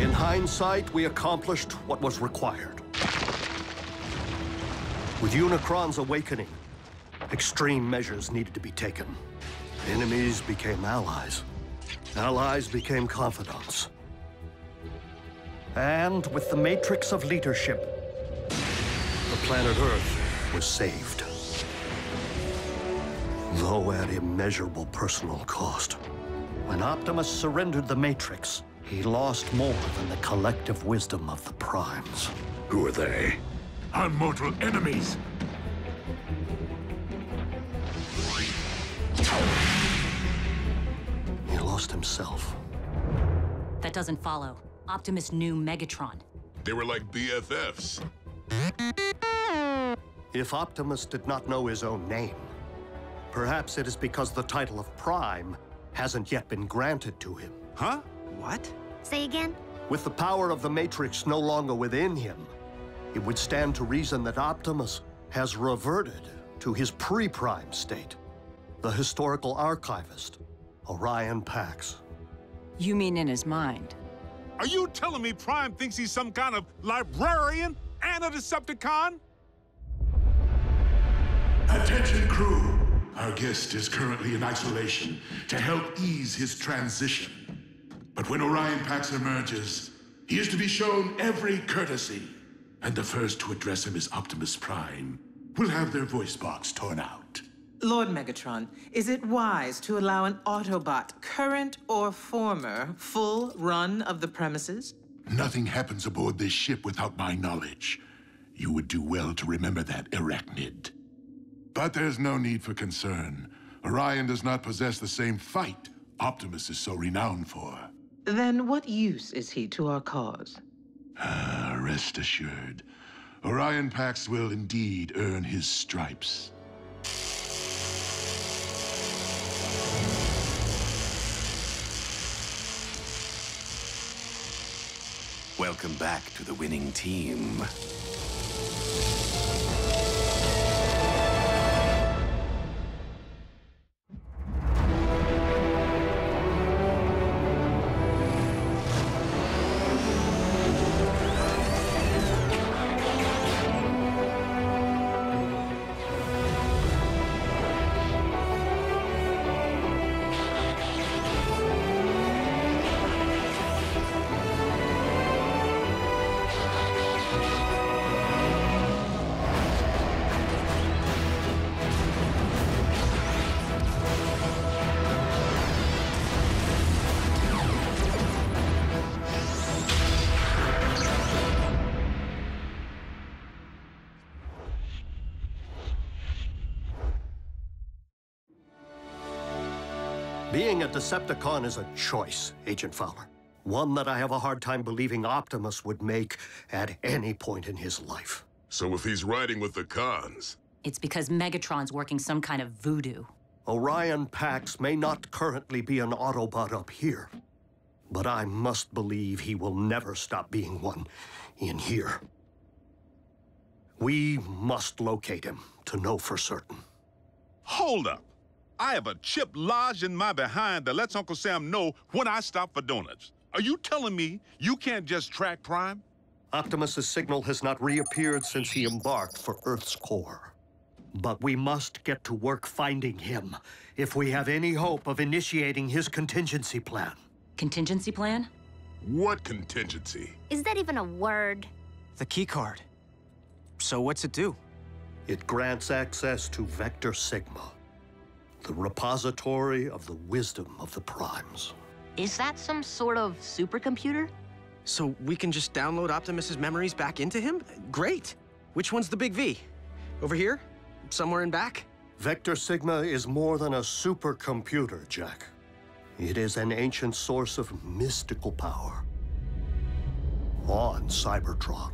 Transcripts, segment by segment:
In hindsight, we accomplished what was required. With Unicron's awakening, extreme measures needed to be taken. Enemies became allies. Allies became confidants. And with the matrix of leadership, the planet Earth was saved. Though at immeasurable personal cost. When Optimus surrendered the matrix, he lost more than the collective wisdom of the Primes. Who are they? Our mortal enemies! He lost himself. That doesn't follow. Optimus knew Megatron. They were like BFFs. If Optimus did not know his own name, perhaps it is because the title of Prime hasn't yet been granted to him. Huh? What? Say again? With the power of the Matrix no longer within him, it would stand to reason that Optimus has reverted to his pre-Prime state. The historical archivist, Orion Pax. You mean in his mind? Are you telling me Prime thinks he's some kind of librarian and a Decepticon? Attention, crew. Our guest is currently in isolation to help ease his transition. But when Orion Pax emerges, he is to be shown every courtesy. And the first to address him is Optimus Prime. We'll have their voice box torn out. Lord Megatron, is it wise to allow an Autobot, current or former, full run of the premises? Nothing happens aboard this ship without my knowledge. You would do well to remember that, Arachnid. But there's no need for concern. Orion does not possess the same fight Optimus is so renowned for. Then what use is he to our cause? Rest assured, Orion Pax will indeed earn his stripes. Welcome back to the winning team. Being a Decepticon is a choice, Agent Fowler. One that I have a hard time believing Optimus would make at any point in his life. So if he's riding with the cons... It's because Megatron's working some kind of voodoo. Orion Pax may not currently be an Autobot up here, but I must believe he will never stop being one in here. We must locate him to know for certain. Hold up. I have a chip lodged in my behind that lets Uncle Sam know when I stop for donuts. Are you telling me you can't just track Prime? Optimus's signal has not reappeared since he embarked for Earth's core. But we must get to work finding him if we have any hope of initiating his contingency plan. Contingency plan? What contingency? Is that even a word? The key card. So what's it do? It grants access to Vector Sigma, the repository of the wisdom of the Primes. Is that some sort of supercomputer? So we can just download Optimus's memories back into him? Great. Which one's the big V? Over here? Somewhere in back? Vector Sigma is more than a supercomputer, Jack. It is an ancient source of mystical power on Cybertron.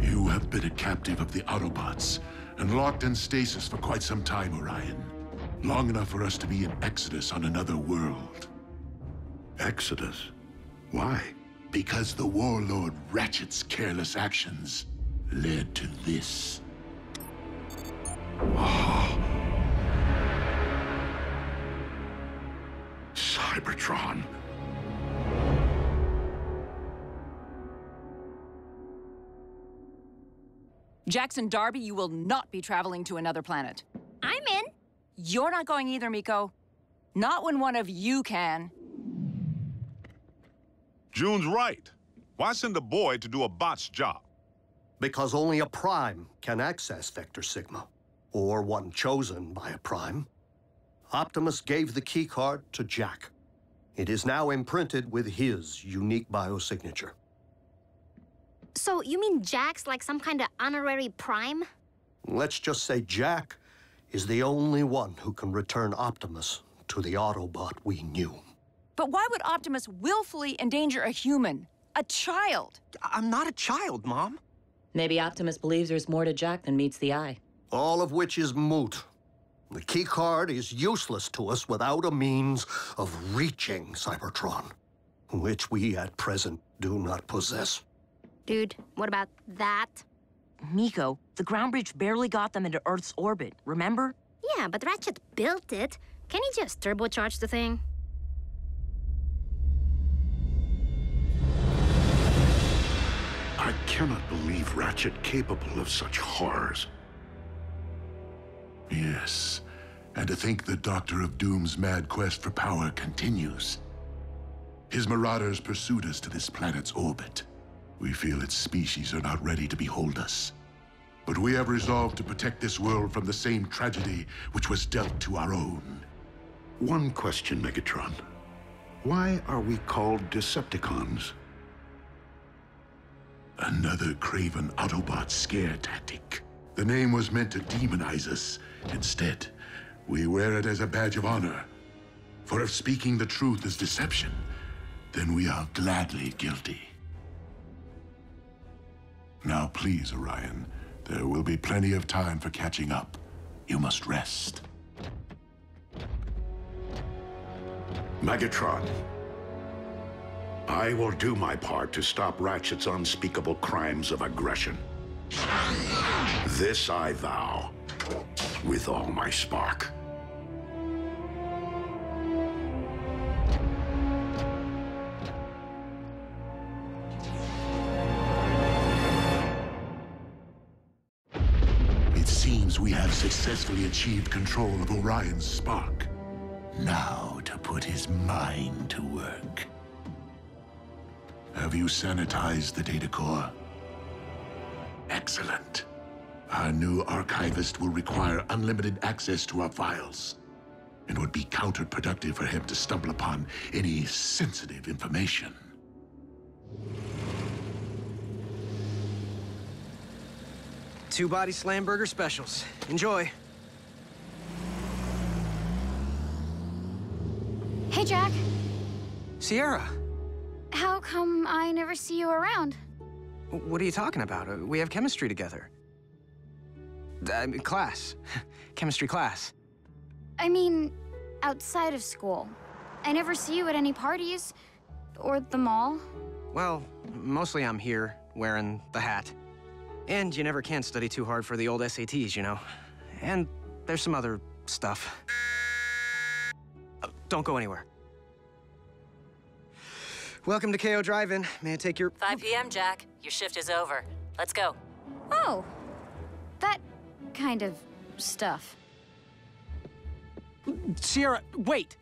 You have been a captive of the Autobots and locked in stasis for quite some time, Orion. Long enough for us to be in Exodus on another world. Exodus? Why? Because the warlord Ratchet's careless actions led to this. Cybertron. Jackson Darby, you will not be traveling to another planet. I'm in. You're not going either, Miko. Not when one of you can. June's right. Why send a boy to do a bot's job? Because only a Prime can access Vector Sigma, or one chosen by a Prime. Optimus gave the keycard to Jack. It is now imprinted with his unique biosignature. So you mean Jack's like some kind of honorary Prime? Let's just say Jack is the only one who can return Optimus to the Autobot we knew. But why would Optimus willfully endanger a human? A child? I'm not a child, Mom. Maybe Optimus believes there's more to Jack than meets the eye. All of which is moot. The keycard is useless to us without a means of reaching Cybertron, which we at present do not possess. Dude, what about that? Miko, the ground bridge barely got them into Earth's orbit, remember? Yeah, but Ratchet built it. Can he just turbocharge the thing? I cannot believe Ratchet capable of such horrors. Yes, and to think the Doctor of Doom's mad quest for power continues. His marauders pursued us to this planet's orbit. We feel its species are not ready to behold us. But we have resolved to protect this world from the same tragedy which was dealt to our own. One question, Megatron. Why are we called Decepticons? Another craven Autobot scare tactic. The name was meant to demonize us. Instead, we wear it as a badge of honor. For if speaking the truth is deception, then we are gladly guilty. Now please, Orion, there will be plenty of time for catching up. You must rest. Megatron, I will do my part to stop Ratchet's unspeakable crimes of aggression. This I vow, with all my spark. It seems we have successfully achieved control of Orion's spark. Now to put his mind to work. Have you sanitized the data core? Excellent. Our new archivist will require unlimited access to our files. It would be counterproductive for him to stumble upon any sensitive information. Two-body slam burger specials. Enjoy. Hey, Jack. Sierra, How come I never see you around? what are you talking about? We have chemistry together. Class. Chemistry class. I mean, outside of school. I never see you at any parties. Or the mall. Well, mostly I'm here, wearing the hat. And you never can study too hard for the old SATs, you know. And there's some other stuff. Don't go anywhere. Welcome to KO Drive-In. May I take your... 5 p.m., Jack. Your shift is over. Let's go. Oh. That kind of stuff. Sierra, wait!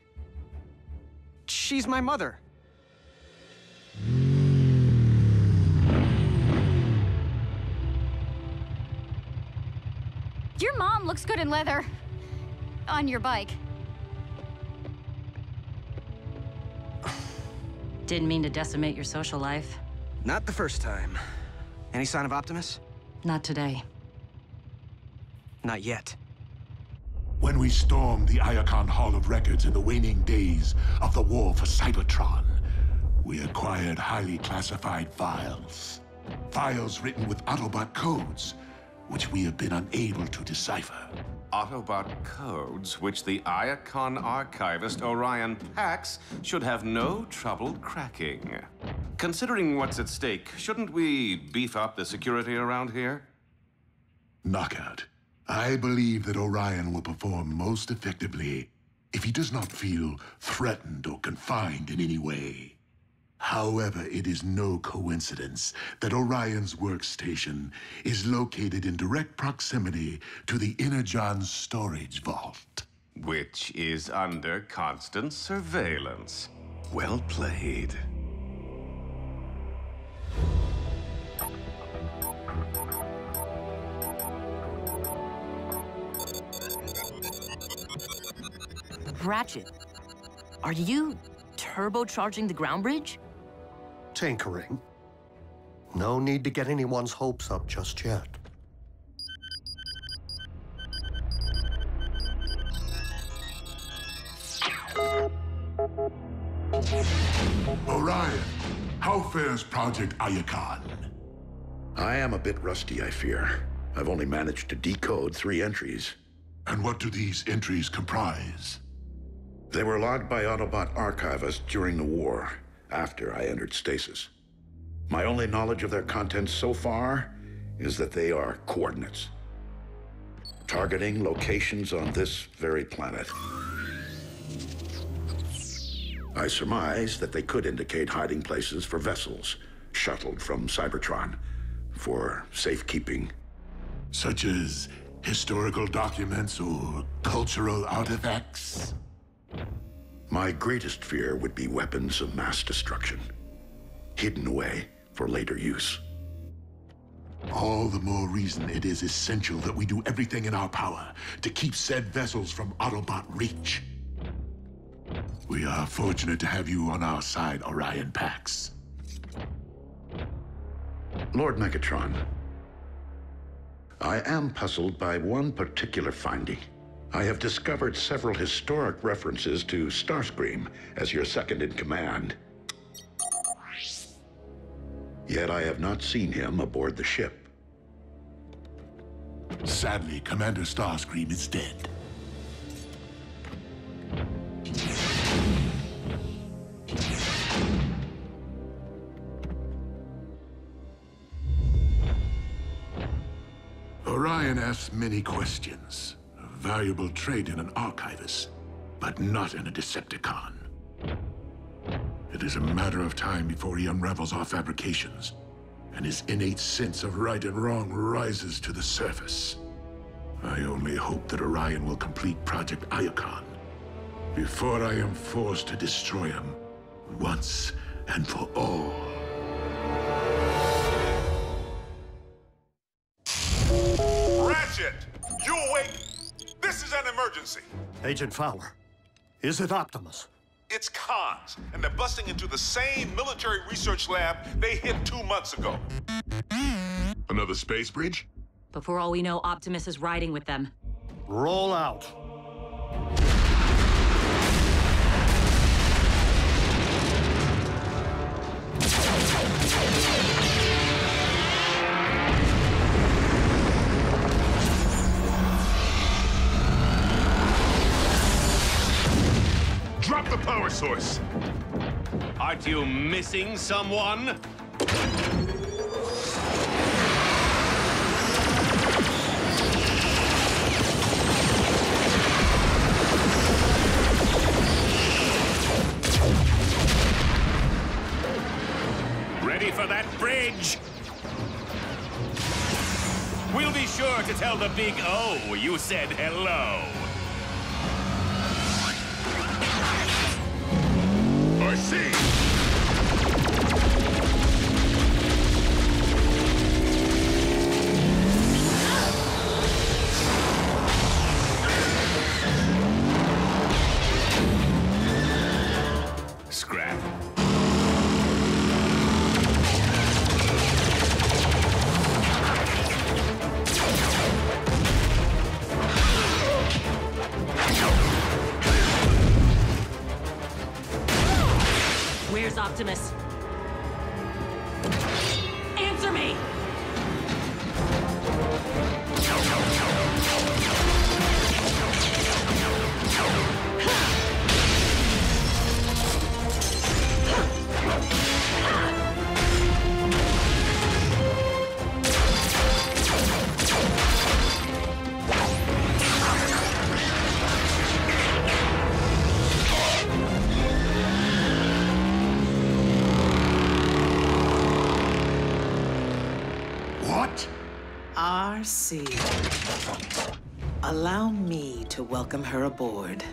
She's my mother. Your mom looks good in leather. On your bike. Didn't mean to decimate your social life. Not the first time. Any sign of Optimus? Not today. Not yet. When we stormed the Iacon Hall of Records in the waning days of the war for Cybertron, we acquired highly classified files. Files written with Autobot codes, which we have been unable to decipher. Autobot codes, which the Iacon archivist Orion Pax should have no trouble cracking. Considering what's at stake, shouldn't we beef up the security around here? Knockout. I believe that Orion will perform most effectively if he does not feel threatened or confined in any way. However, it is no coincidence that Orion's workstation is located in direct proximity to the Energon storage vault. Which is under constant surveillance. Well played. Ratchet, are you turbocharging the ground bridge? Tinkering. No need to get anyone's hopes up just yet. Orion, how fares Project Iacon? I am a bit rusty, I fear. I've only managed to decode 3 entries. And what do these entries comprise? They were logged by Autobot archivists during the war, after I entered stasis. My only knowledge of their contents so far is that they are coordinates, targeting locations on this very planet. I surmise that they could indicate hiding places for vessels shuttled from Cybertron for safekeeping. Such as historical documents or cultural artifacts? My greatest fear would be weapons of mass destruction, hidden away for later use. All the more reason it is essential that we do everything in our power to keep said vessels from Autobot reach. We are fortunate to have you on our side, Orion Pax. Lord Megatron, I am puzzled by one particular finding. I have discovered several historic references to Starscream as your second in command. Yet I have not seen him aboard the ship. Sadly, Commander Starscream is dead. Orion asks many questions. A valuable trait in an archivist, but not in a Decepticon. It is a matter of time before he unravels our fabrications, and his innate sense of right and wrong rises to the surface. I only hope that Orion will complete Project Iacon before I am forced to destroy him once and for all. Ratchet! You awake? This is an emergency. Agent Fowler, is it Optimus? It's cons, and they're busting into the same military research lab they hit 2 months ago. Another space bridge? But for all we know, Optimus is riding with them. Roll out. Drop the power source! Aren't you missing someone? Ready for that bridge? We'll be sure to tell the big O you said hello. I see! Scrap. Where's What? RC. Allow me to welcome her aboard.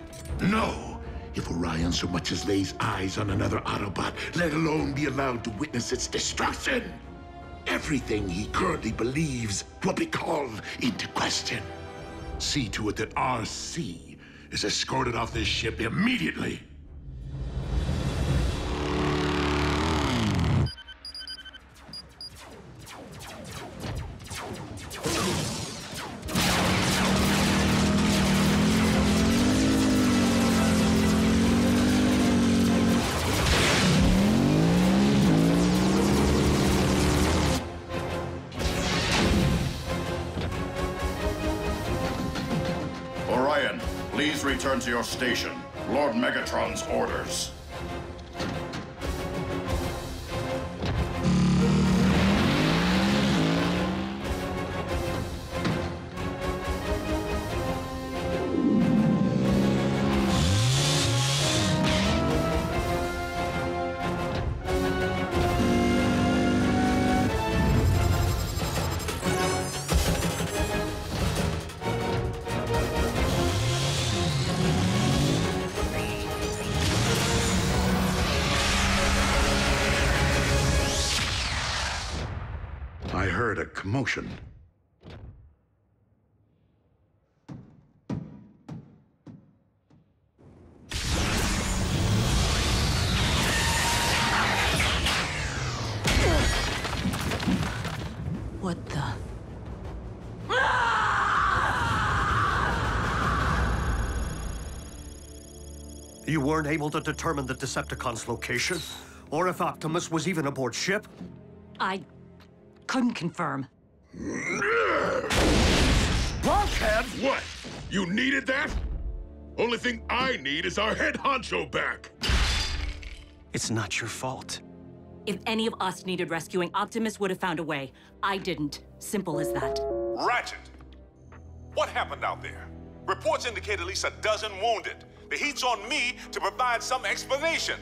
No! If Orion so much as lays eyes on another Autobot, let alone be allowed to witness its destruction, everything he currently believes will be called into question. See to it that RC is escorted off this ship immediately. Orion, please return to your station. Lord Megatron's orders. I heard a commotion. What the? You weren't able to determine the Decepticons' location? Or if Optimus was even aboard ship? I couldn't confirm. Bulkhead? What? You needed that? Only thing I need is our head honcho back. It's not your fault. If any of us needed rescuing, Optimus would have found a way. I didn't. Simple as that. Ratchet! What happened out there? Reports indicate at least a dozen wounded. The heat's on me to provide some explanation.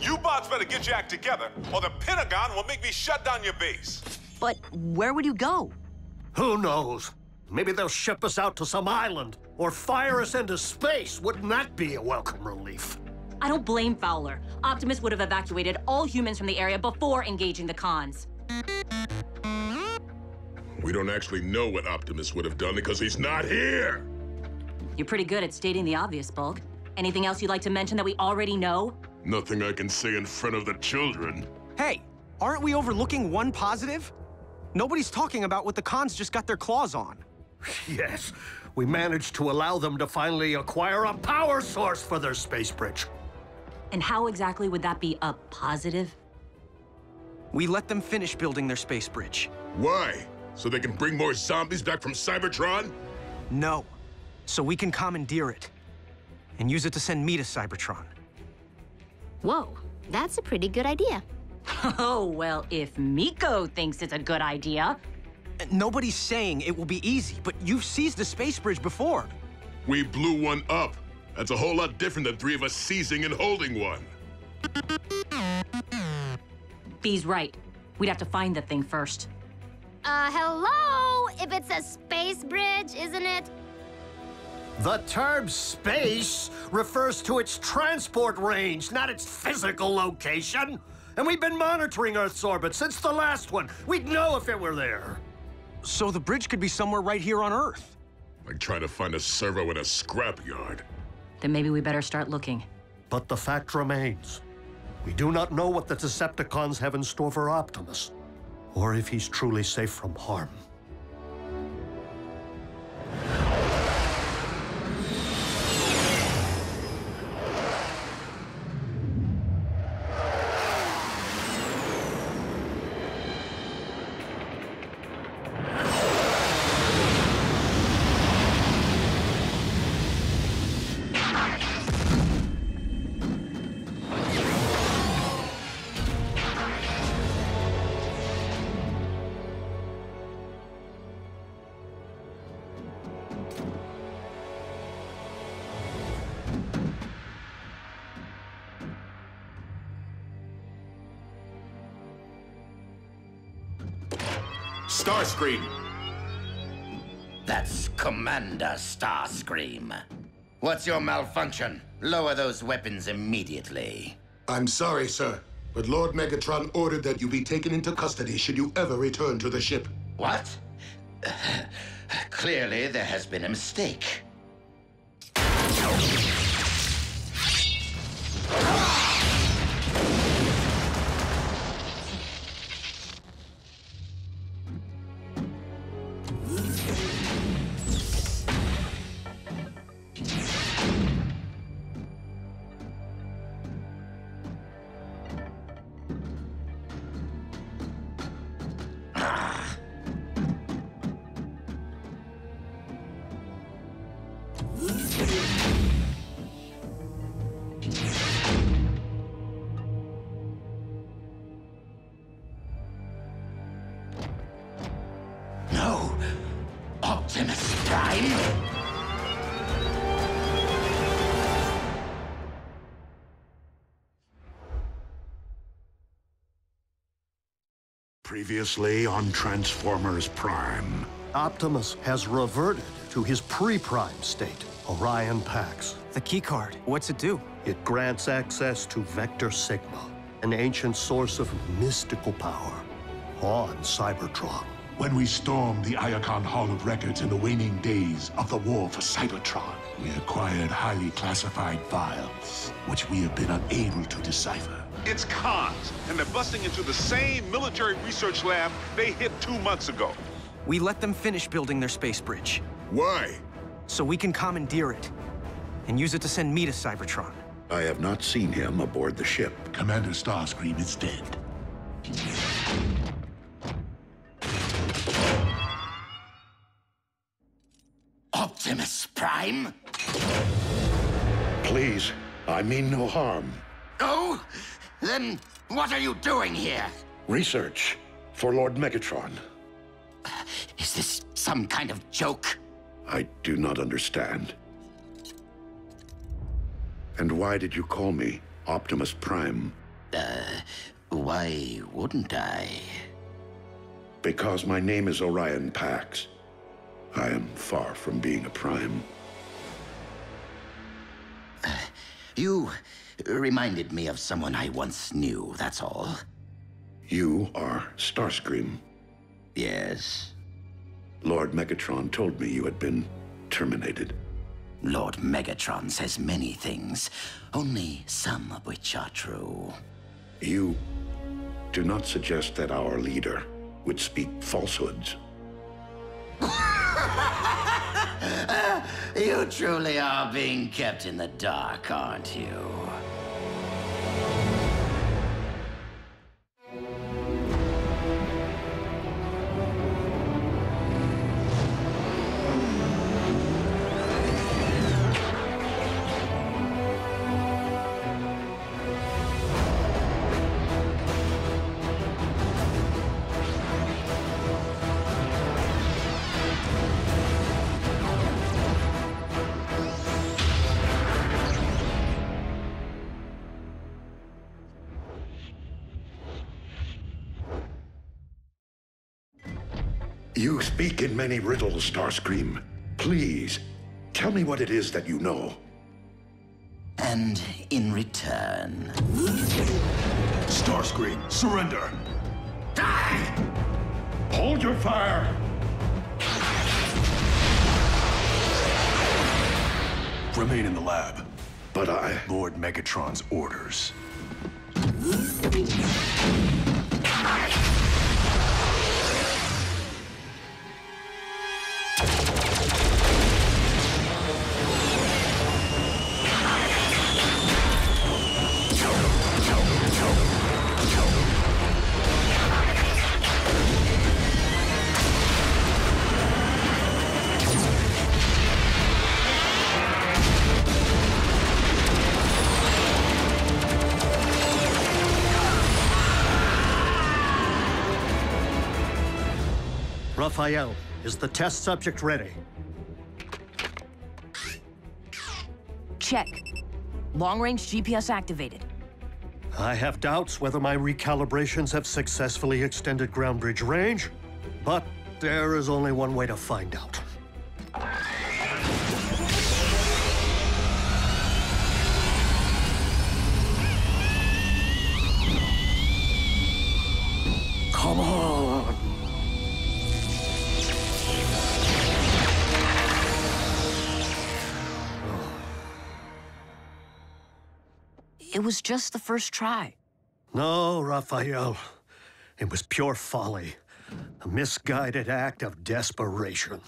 You bots better get your act together, or the Pentagon will make me shut down your base. But where would you go? Who knows? Maybe they'll ship us out to some island, or fire us into space. Wouldn't that be a welcome relief? I don't blame Fowler. Optimus would have evacuated all humans from the area before engaging the cons. We don't actually know what Optimus would have done because he's not here. You're pretty good at stating the obvious, Bulk. Anything else you'd like to mention that we already know? Nothing I can say in front of the children. Hey, aren't we overlooking one positive? Nobody's talking about what the cons just got their claws on. Yes, we managed to allow them to finally acquire a power source for their space bridge. And how exactly would that be a positive? We let them finish building their space bridge. Why? So they can bring more zombies back from Cybertron? No. So we can commandeer it. And use it to send me to Cybertron. Whoa, that's a pretty good idea. Oh, well, if Miko thinks it's a good idea. Nobody's saying it will be easy, but you've seized the space bridge before. We blew one up. That's a whole lot different than three of us seizing and holding one. B's right. We'd have to find the thing first. Hello? If it's a space bridge, isn't it? The term space refers to its transport range, not its physical location. And we've been monitoring Earth's orbit since the last one. We'd know if it were there. So the bridge could be somewhere right here on Earth. Like trying to find a servo in a scrapyard. Then maybe we better start looking. But the fact remains, we do not know what the Decepticons have in store for Optimus, or if he's truly safe from harm. Starscream! That's Commander Starscream. What's your malfunction? Lower those weapons immediately. I'm sorry, sir, but Lord Megatron ordered that you be taken into custody should you ever return to the ship. What? Clearly, there has been a mistake. No! Optimus Prime? Previously on Transformers Prime. Optimus has reverted to his pre-prime state, Orion Pax. The keycard, what's it do? It grants access to Vector Sigma, an ancient source of mystical power on Cybertron. When we stormed the Iacon Hall of Records in the waning days of the war for Cybertron, we acquired highly classified files, which we have been unable to decipher. It's cons, and they're busting into the same military research lab they hit 2 months ago. We let them finish building their space bridge. Why? So we can commandeer it and use it to send me to Cybertron. I have not seen him aboard the ship. Commander Starscream is dead. Optimus Prime? Please, I mean no harm. Oh? Then what are you doing here? Research for Lord Megatron. Is this some kind of joke? I do not understand. And why did you call me Optimus Prime? Why wouldn't I? Because my name is Orion Pax. I am far from being a Prime. You reminded me of someone I once knew, that's all. You are Starscream. Yes. Lord Megatron told me you had been terminated. Lord Megatron says many things, only some of which are true. You do not suggest that our leader would speak falsehoods. You truly are being kept in the dark, aren't you? You speak in many riddles, Starscream. Please, tell me what it is that you know. And in return... Starscream, surrender! Die! Hold your fire! Remain in the lab. But Lord Megatron's orders. Rafael, is the test subject ready? Check. Long-range GPS activated. I have doubts whether my recalibrations have successfully extended ground bridge range, but There is only one way to find out. Come on! It was just the first try. No, Rafael. It was pure folly. A misguided act of desperation.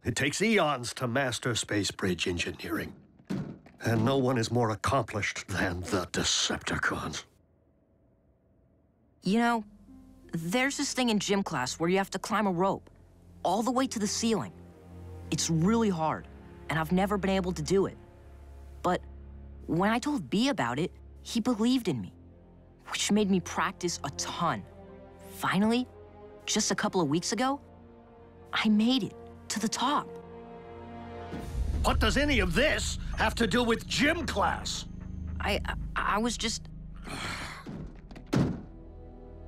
It takes eons to master space bridge engineering. And no one is more accomplished than the Decepticons. You know, there's this thing in gym class where you have to climb a rope all the way to the ceiling. It's really hard, and I've never been able to do it. But when I told B about it, he believed in me, which made me practice a ton. Finally, just a couple of weeks ago, I made it to the top. What does any of this have to do with gym class? I was just...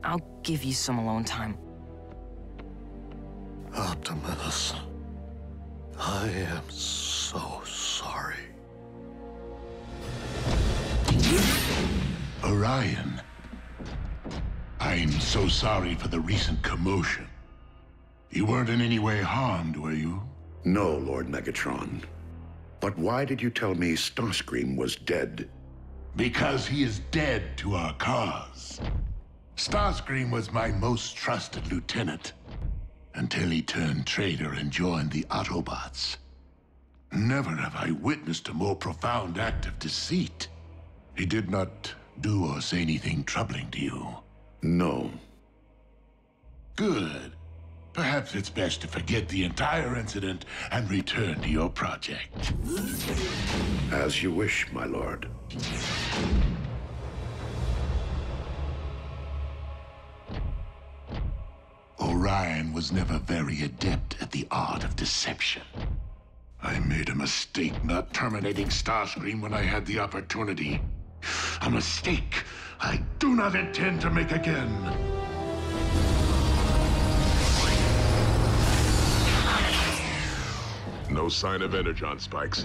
I'll give you some alone time. Optimus, I am so sorry. Orion, I'm so sorry for the recent commotion. You weren't in any way harmed, were you? No, Lord Megatron. But why did you tell me Starscream was dead? Because he is dead to our cause. Starscream was my most trusted lieutenant, until he turned traitor and joined the Autobots. Never have I witnessed a more profound act of deceit. He did not do or say anything troubling to you? No. Good. Perhaps it's best to forget the entire incident and return to your project. As you wish, my lord. Orion was never very adept at the art of deception. I made a mistake not terminating Starscream when I had the opportunity. A mistake I do not intend to make again. No sign of Energon spikes.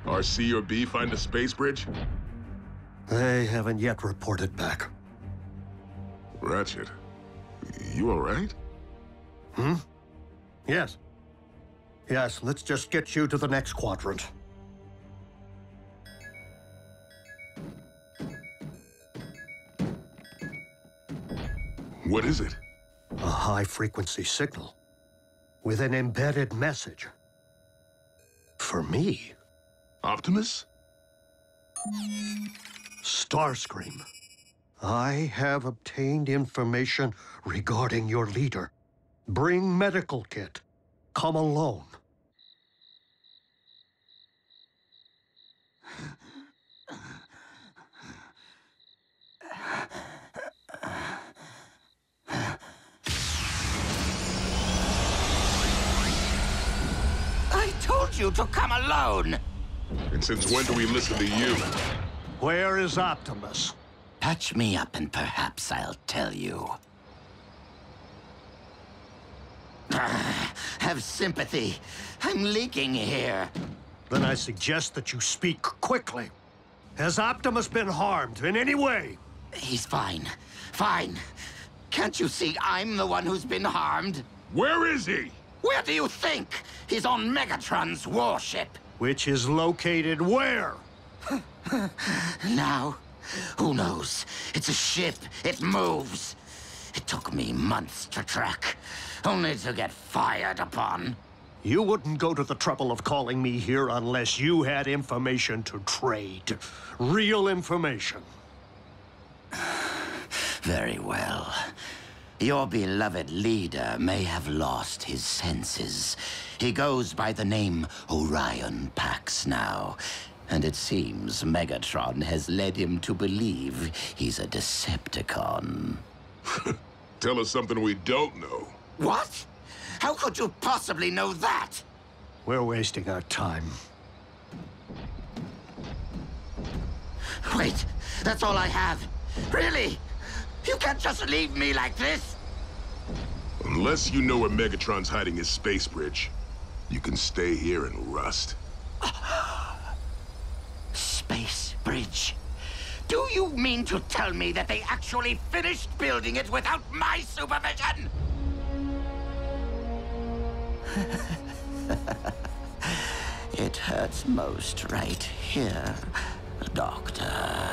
RC or B find a space bridge? They haven't yet reported back. Ratchet, you all right? Hmm? Yes. Yes, let's just get you to the next quadrant. What is it? A high-frequency signal with an embedded message. For me. Optimus? Starscream. I have obtained information regarding your leader. Bring medical kit. Come alone. I told you to come alone! And since when do we listen to you? Where is Optimus? Patch me up and perhaps I'll tell you. Have sympathy. I'm leaking here. Then I suggest that you speak quickly. Has Optimus been harmed in any way? He's fine. Fine. Can't you see I'm the one who's been harmed? Where is he? Where do you think? He's on Megatron's warship. Which is located where? Now, who knows? It's a ship. It moves. It took me months to track, only to get fired upon. You wouldn't go to the trouble of calling me here unless you had information to trade. Real information. Very well. Your beloved leader may have lost his senses. He goes by the name Orion Pax now. And it seems Megatron has led him to believe he's a Decepticon. Tell us something we don't know. What? How could you possibly know that? We're wasting our time. Wait, that's all I have. Really? You can't just leave me like this? Unless you know where Megatron's hiding his space bridge, you can stay here and rust. Space bridge? Do you mean to tell me that they actually finished building it without my supervision? It hurts most right here, Doctor.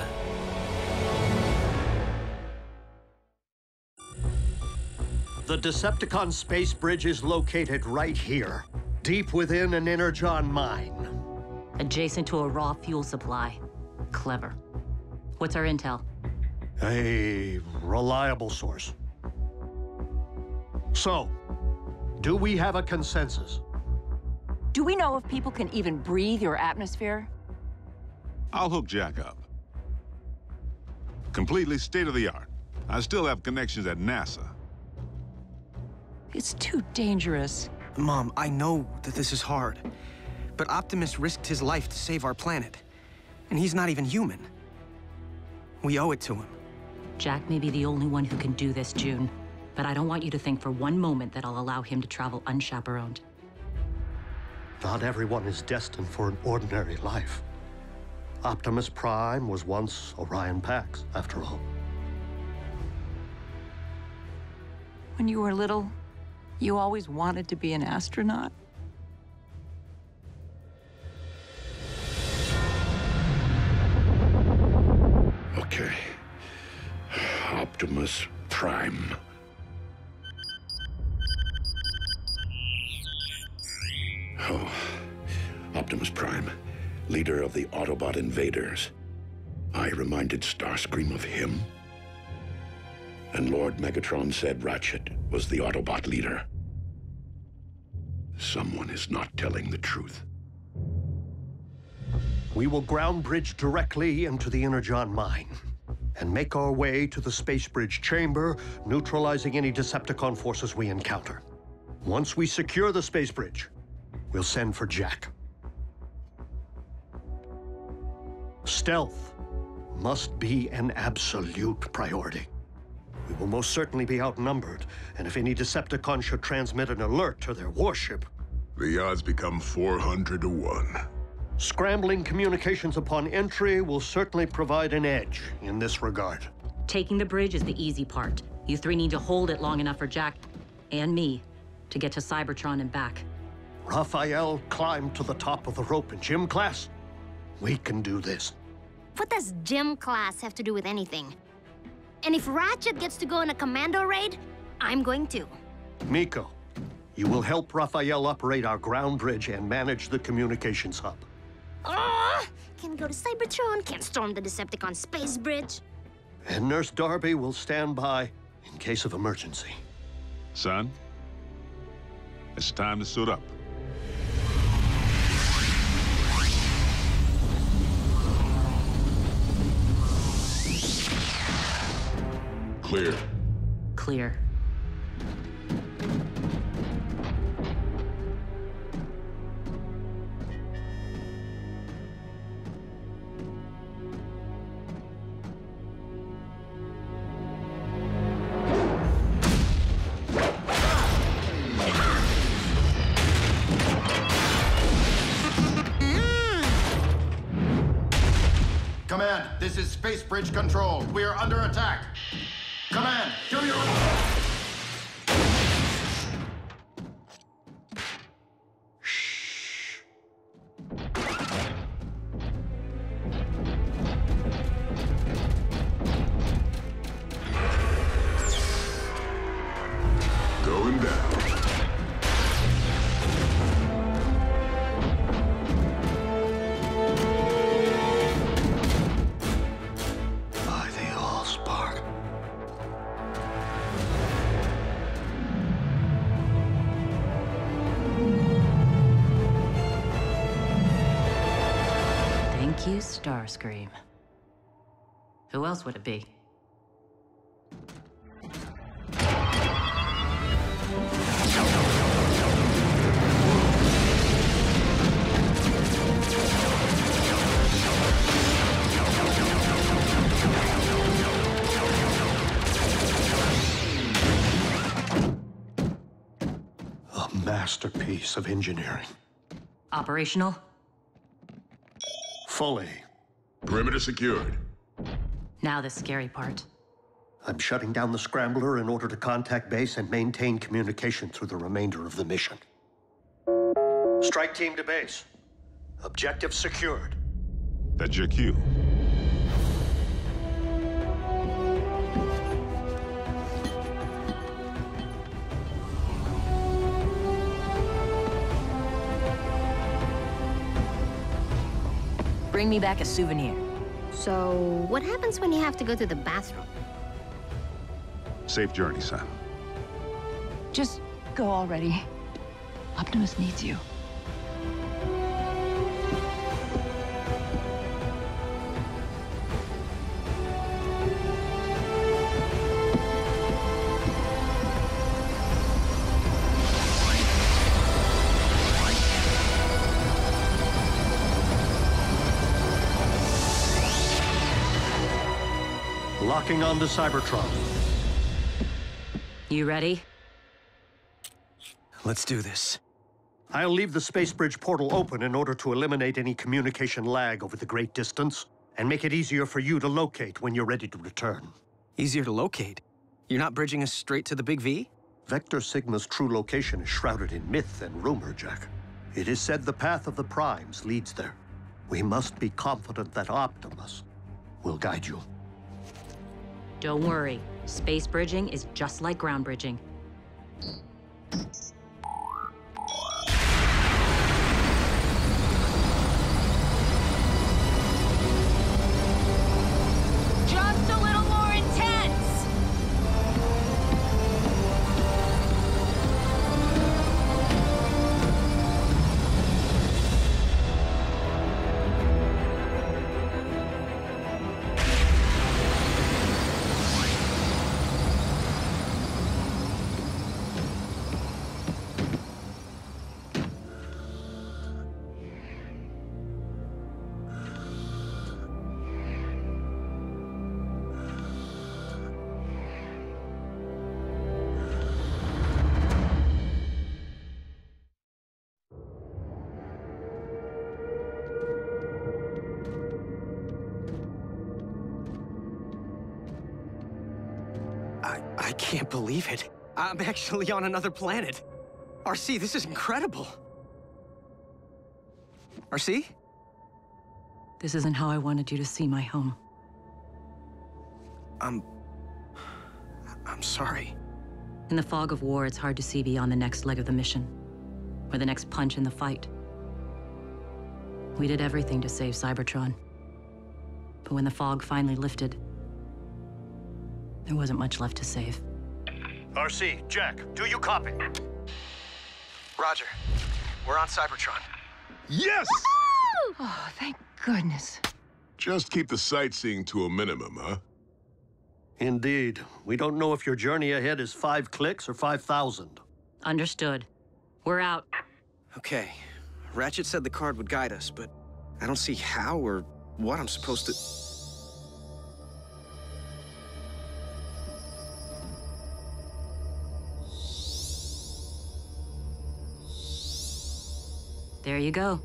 The Decepticon space bridge is located right here, deep within an Energon mine. Adjacent to a raw fuel supply. Clever. What's our intel? A reliable source. So, do we have a consensus? Do we know if people can even breathe your atmosphere? I'll hook Jack up. Completely state-of-the-art. I still have connections at NASA. It's too dangerous. Mom, I know that this is hard, but Optimus risked his life to save our planet, and he's not even human. We owe it to him. Jack may be the only one who can do this, June, but I don't want you to think for one moment that I'll allow him to travel unchaperoned. Not everyone is destined for an ordinary life. Optimus Prime was once Orion Pax, after all. When you were little, you always wanted to be an astronaut? Okay. Optimus Prime. Oh, Optimus Prime, leader of the Autobot invaders. I reminded Starscream of him. And Lord Megatron said Ratchet was the Autobot leader. Someone is not telling the truth. We will ground bridge directly into the Energon mine and make our way to the space bridge chamber, neutralizing any Decepticon forces we encounter. Once we secure the space bridge, we'll send for Jack. Stealth must be an absolute priority. We will most certainly be outnumbered, and if any Decepticon should transmit an alert to their warship... The odds become 400 to 1. Scrambling communications upon entry will certainly provide an edge in this regard. Taking the bridge is the easy part. You three need to hold it long enough for Jack and me to get to Cybertron and back. Rafael climbed to the top of the rope in gym class. We can do this. What does gym class have to do with anything? And if Ratchet gets to go on a commando raid, I'm going to. Miko, you will help Rafael operate our ground bridge and manage the communications hub. Can't go to Cybertron, can't storm the Decepticon space bridge. And Nurse Darby will stand by in case of emergency. Son, it's time to suit up. Clear. Clear. Command, this is Space Bridge Control. We are under attack. Command, do your... Going down. Thank you, Starscream. Who else would it be? masterpiece of engineering. Operational? Fully. Perimeter secured. Now the scary part. I'm shutting down the scrambler in order to contact base and maintain communication through the remainder of the mission. Strike team to base. Objective secured. That's your cue. Bring me back a souvenir. So, what happens when you have to go to the bathroom? Safe journey, son. Just go already. Optimus needs you. Locking onto Cybertron. You ready? Let's do this. I'll leave the space bridge portal open in order to eliminate any communication lag over the great distance and make it easier for you to locate when you're ready to return. Easier to locate? You're not bridging us straight to the Big V? Vector Sigma's true location is shrouded in myth and rumor, Jack. It is said the path of the Primes leads there. We must be confident that Optimus will guide you. Don't worry. Space bridging is just like ground bridging. Just a little more intense! I can't believe it. I'm actually on another planet. RC, this is incredible. RC? This isn't how I wanted you to see my home. I'm sorry. In the fog of war, it's hard to see beyond the next leg of the mission, or the next punch in the fight. We did everything to save Cybertron. But when the fog finally lifted, there wasn't much left to save. RC, Jack, do you copy? Roger. We're on Cybertron. Yes! Oh, thank goodness. Just keep the sightseeing to a minimum, huh? Indeed. We don't know if your journey ahead is 5 clicks or 5,000. Understood. We're out. Okay. Ratchet said the card would guide us, but I don't see how or what I'm supposed to... There you go.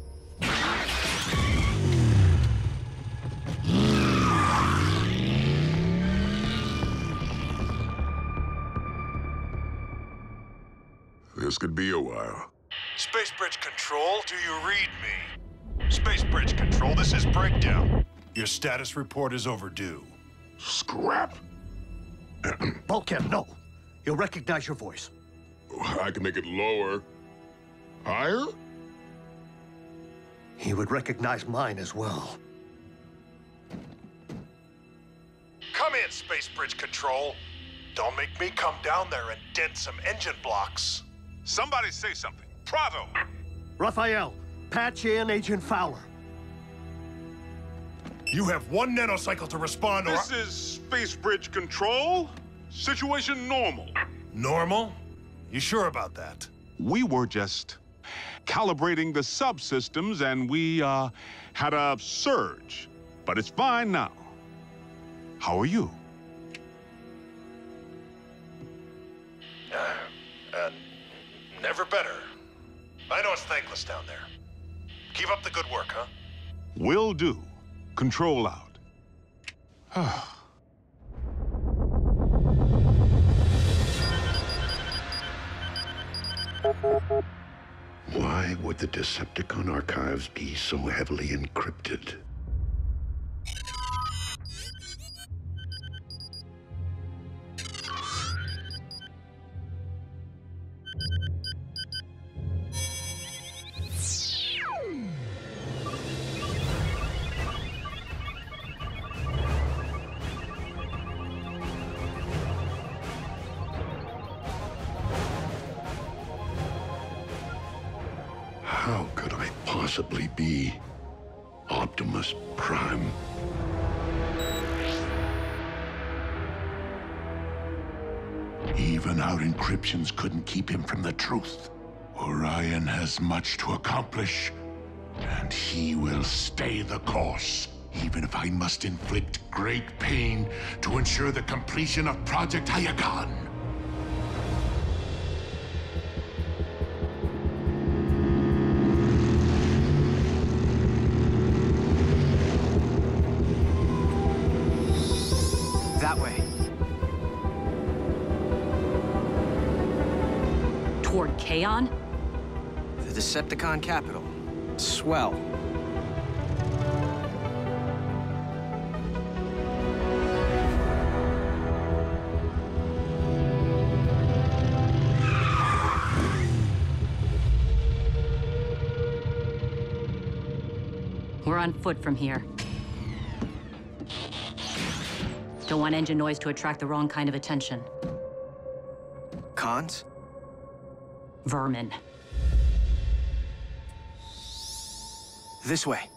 This could be a while. Space Bridge Control, do you read me? Space Bridge Control, this is Breakdown. Your status report is overdue. Scrap. Bulkhead, no. He'll recognize your voice. I can make it lower. Higher? He would recognize mine as well. Come in, Space Bridge Control. Don't make me come down there and dent some engine blocks. Somebody say something. Prado! Rafael, patch in Agent Fowler. You have 1 nanocycle to respond, or... This is Space Bridge Control. Situation normal. Normal? You sure about that? We were just calibrating the subsystems and we had a surge. But it's fine now. How are you? Never better. I know it's thankless down there. Keep up the good work, huh? Will do. Control out. Why would the Decepticon archives be so heavily encrypted? How could I possibly be Optimus Prime? Even our encryptions couldn't keep him from the truth. Orion has much to accomplish, and he will stay the course, even if I must inflict great pain to ensure the completion of Project Hyacon. That way. Toward Kaon? The Decepticon capital. Swell. We're on foot from here. Don't want engine noise to attract the wrong kind of attention. Cons? Vermin. This way.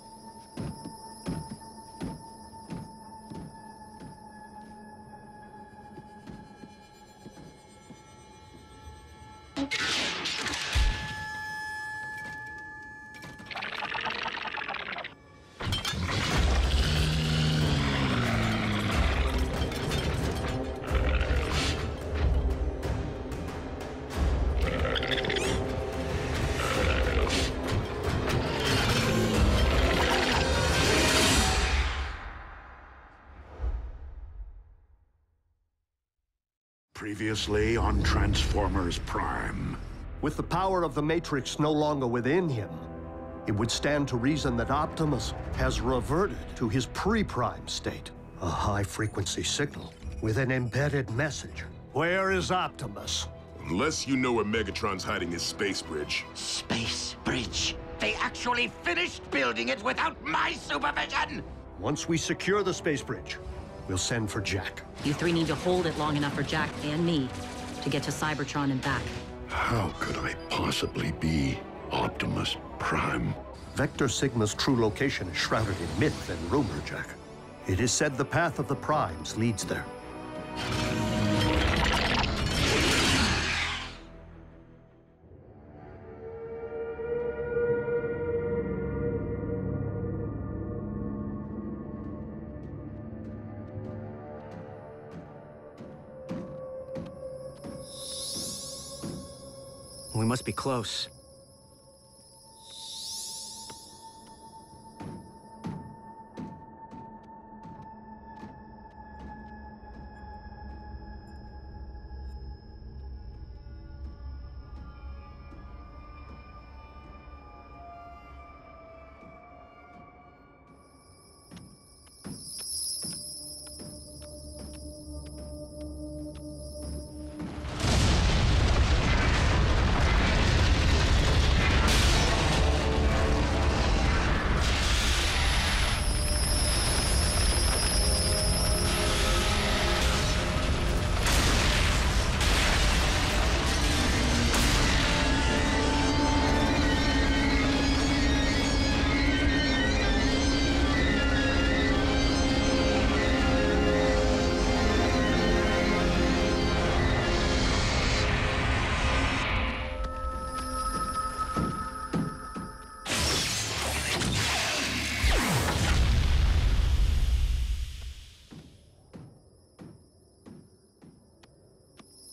Previously on Transformers Prime. With the power of the Matrix no longer within him, it would stand to reason that Optimus has reverted to his pre-prime state. A high-frequency signal with an embedded message. Where is Optimus? Unless you know where Megatron's hiding his space bridge. Space bridge? They actually finished building it without my supervision! Once we secure the space bridge, we'll send for Jack. You three need to hold it long enough for Jack and me to get to Cybertron and back. How could I possibly be Optimus Prime? Vector Sigma's true location is shrouded in myth and rumor, Jack. It is said the path of the Primes leads there. We must be close.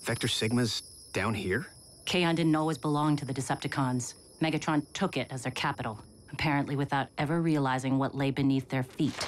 Vector Sigma's down here? Kaon didn't always belong to the Decepticons. Megatron took it as their capital, apparently without ever realizing what lay beneath their feet.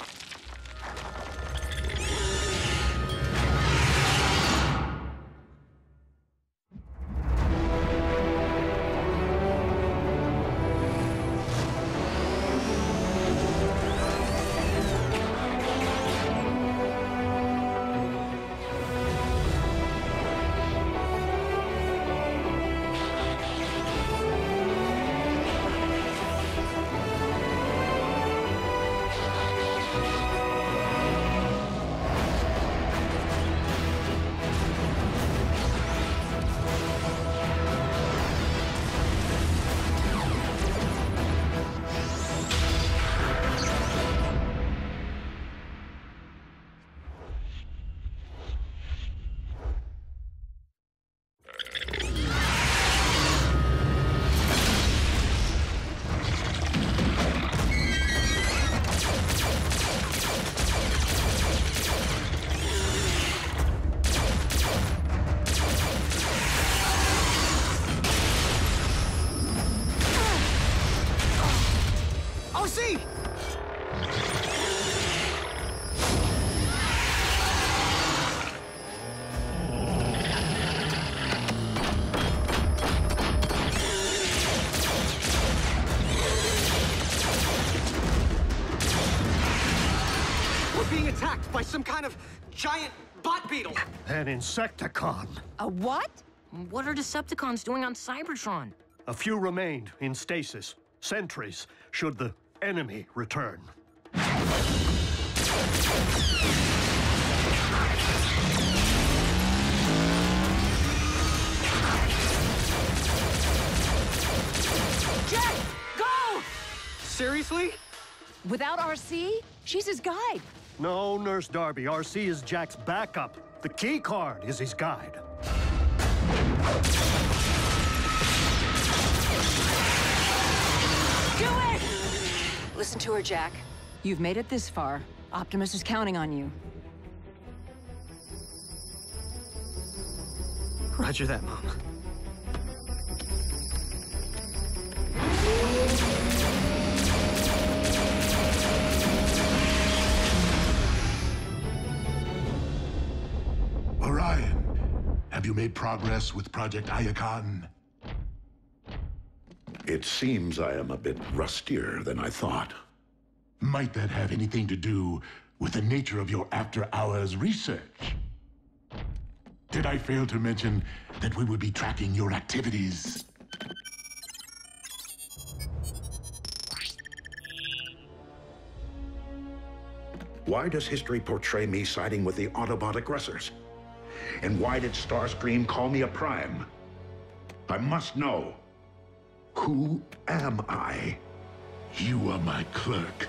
By some kind of giant bot beetle. An Insecticon. A what? What are Decepticons doing on Cybertron? A few remained in stasis, sentries, should the enemy return. Jack, go! Seriously? Without RC? She's his guide. No, Nurse Darby. RC is Jack's backup. The key card is his guide. Do it! Listen to her, Jack. You've made it this far. Optimus is counting on you. Roger that, Mom. Orion, have you made progress with Project Iacon? It seems I am a bit rustier than I thought. Might that have anything to do with the nature of your after-hours research? Did I fail to mention that we would be tracking your activities? Why does history portray me siding with the Autobot aggressors? And why did Starscream call me a Prime? I must know. Who am I? You are my clerk.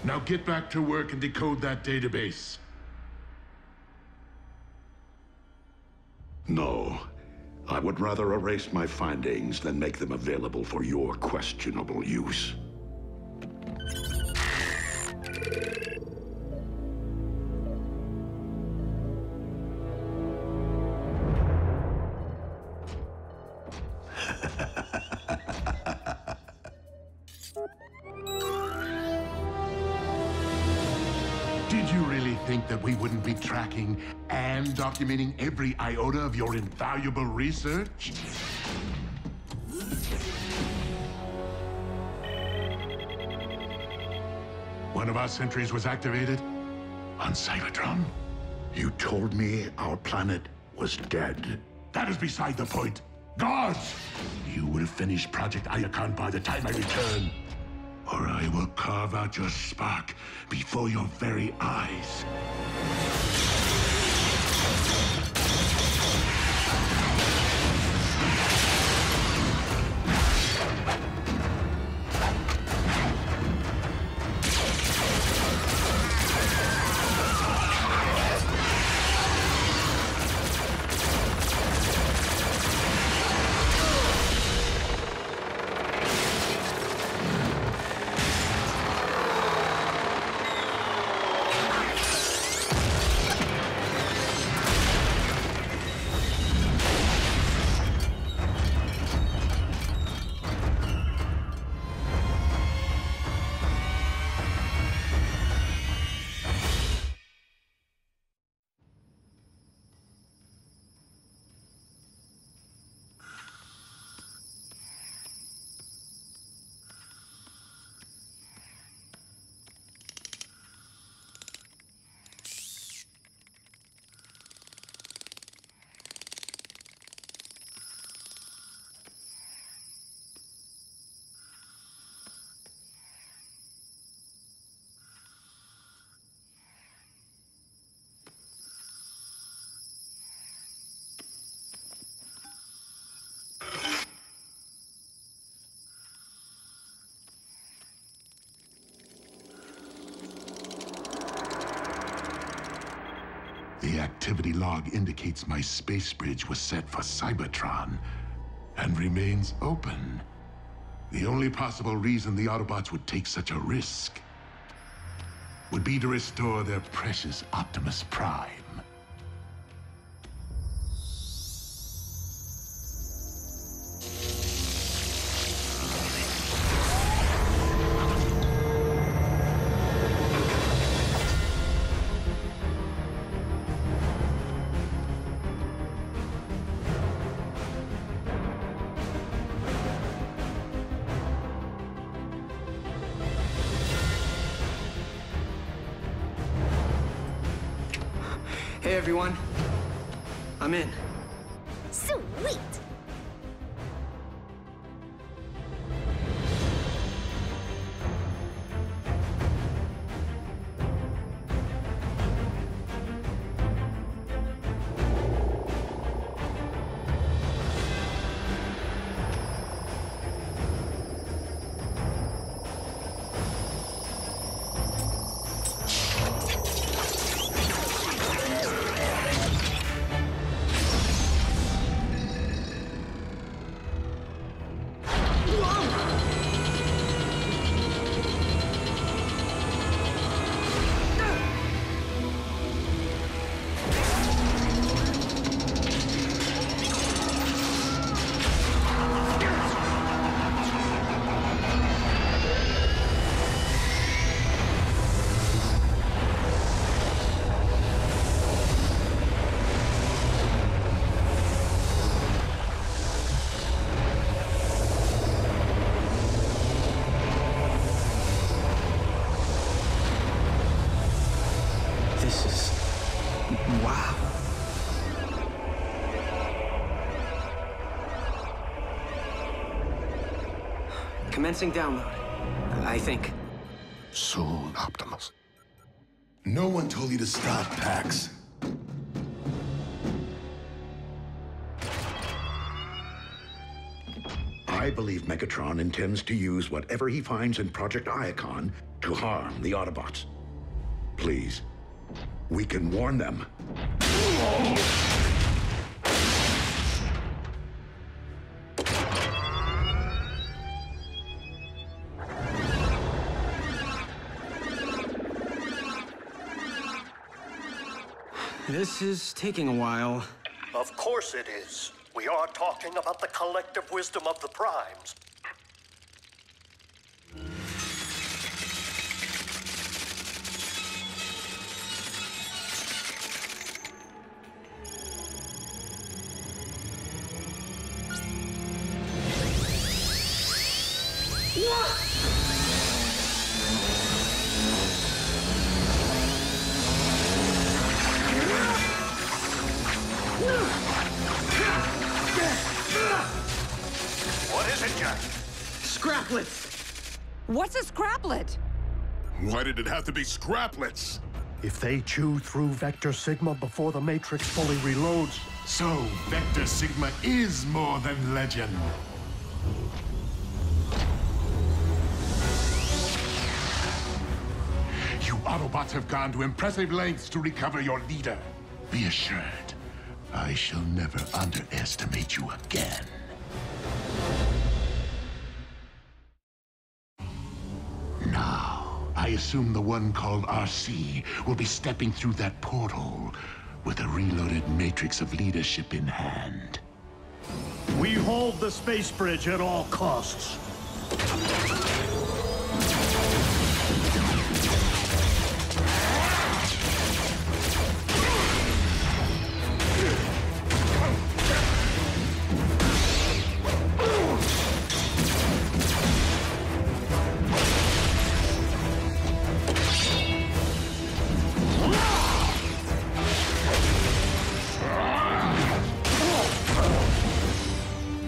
Now get back to work and decode that database. No. I would rather erase my findings than make them available for your questionable use. Did you really think that we wouldn't be tracking and documenting every iota of your invaluable research? One of our sentries was activated on Cybertron. You told me our planet was dead. That is beside the point. Guards! You will finish Project Iacon by the time I return, or I will carve out your spark before your very eyes. The activity log indicates my space bridge was set for Cybertron and remains open. The only possible reason the Autobots would take such a risk would be to restore their precious Optimus Prime. Hey, everyone. I'm in. Sweet! This is... wow. Commencing download, I think. Soon, Optimus. No one told you to stop, Pax. I believe Megatron intends to use whatever he finds in Project Iacon to harm the Autobots. Please, we can warn them. This is taking a while. Of course it is. We are talking about the collective wisdom of the Primes. What is it, Jack? Scraplets! What's a scraplet? Why did it have to be scraplets? If they chew through Vector Sigma before the Matrix fully reloads... So, Vector Sigma is more than legend. You Autobots have gone to impressive lengths to recover your leader. Be assured, I shall never underestimate you again. Now, I assume the one called RC will be stepping through that portal with a reloaded matrix of leadership in hand. We hold the space bridge at all costs.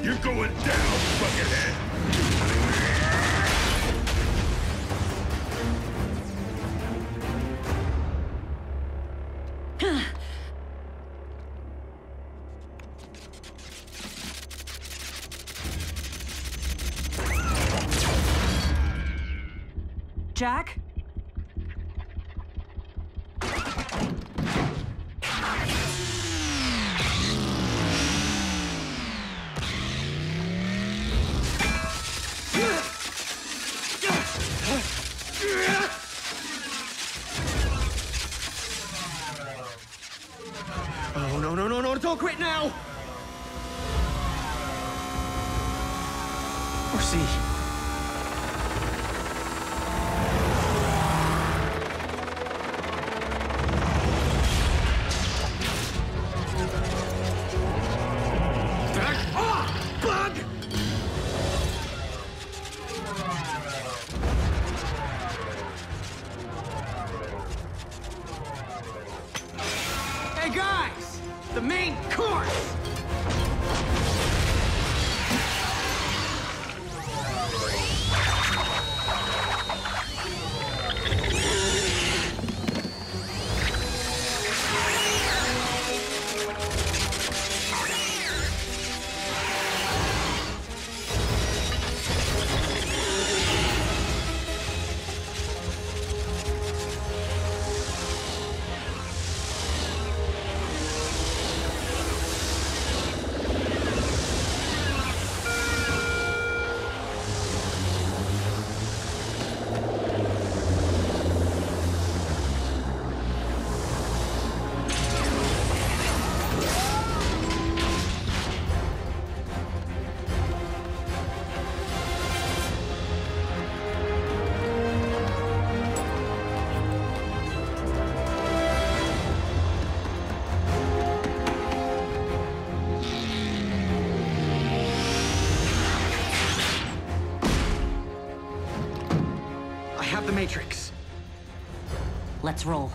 You're going down, buckethead! Jack? The main course! The Matrix. Let's roll.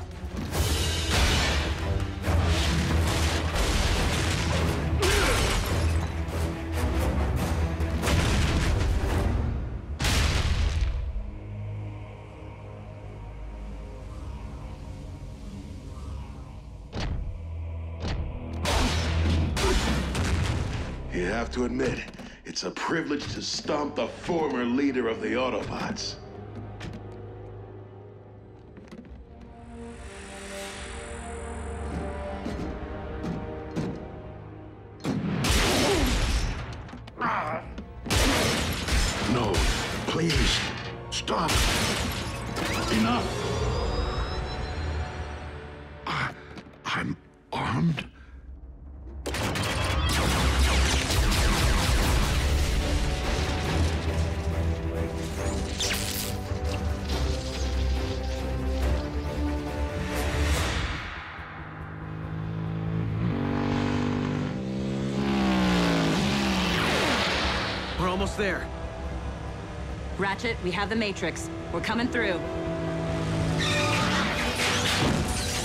You have to admit, it's a privilege to stomp the former leader of the Autobots. No, please, stop. Enough. I'm armed. We're almost there. Ratchet, we have the Matrix. We're coming through.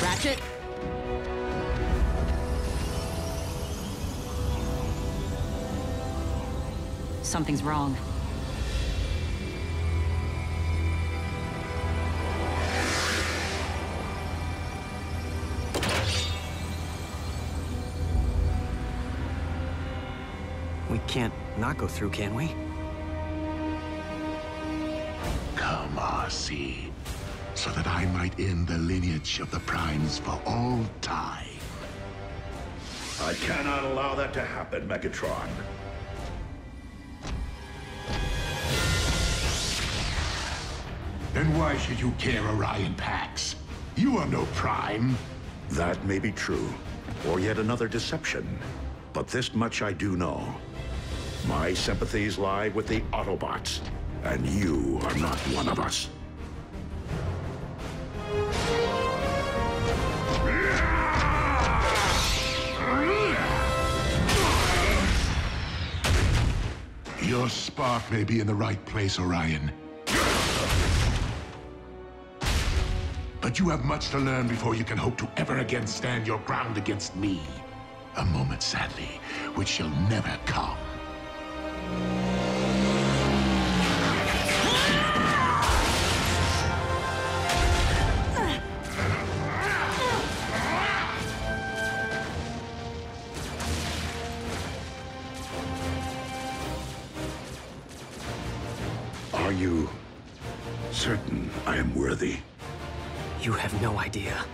Ratchet? Something's wrong. We can't not go through, can we? Come, RC, so that I might end the lineage of the Primes for all time. I cannot allow that to happen, Megatron. Then why should you care, Orion Pax? You are no Prime. That may be true, or yet another deception. But this much I do know. My sympathies lie with the Autobots, and you are not one of us. Your spark may be in the right place, Orion. But you have much to learn before you can hope to ever again stand your ground against me. A moment, sadly, which shall never come. Are you certain I am worthy? You have no idea.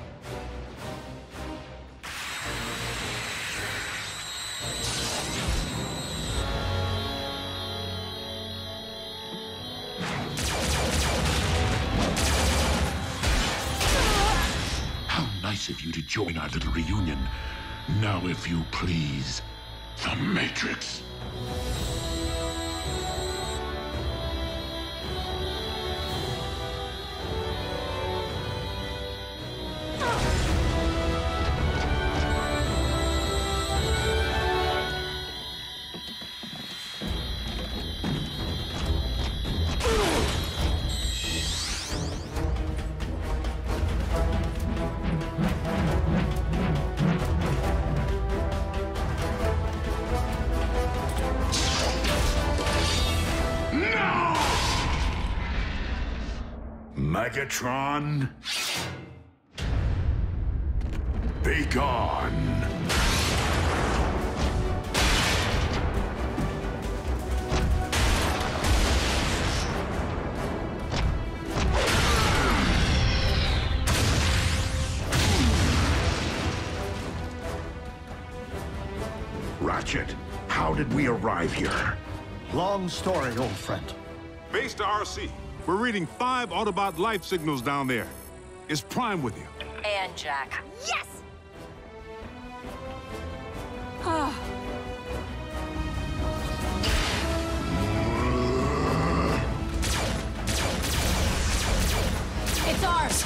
How nice of you to join our little reunion. Now, if you please, the Matrix. Megatron, be gone. Ratchet, how did we arrive here? Long story, old friend. Base to RC. We're reading 5 Autobot life signals down there. Is Prime with you? And Jack. Yes! It's ours!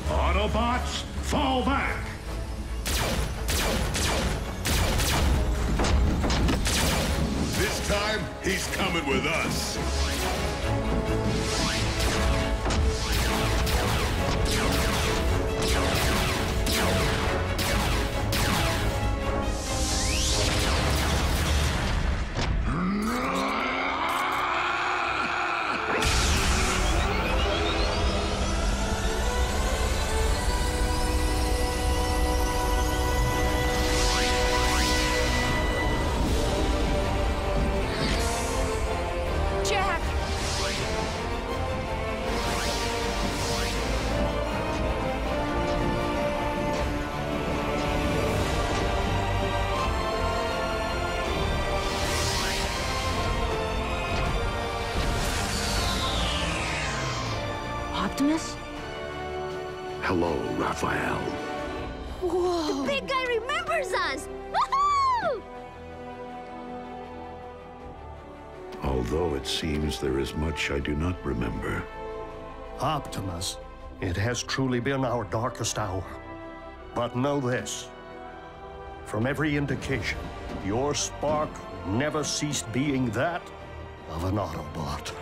Autobots, fall back! This time, he's coming with us. Jack! Optimus? Hello, Rafael. Whoa! The big guy remembers us! Woohoo! Although it seems there is much I do not remember. Optimus, it has truly been our darkest hour. But know this. From every indication, your spark never ceased being that of an Autobot.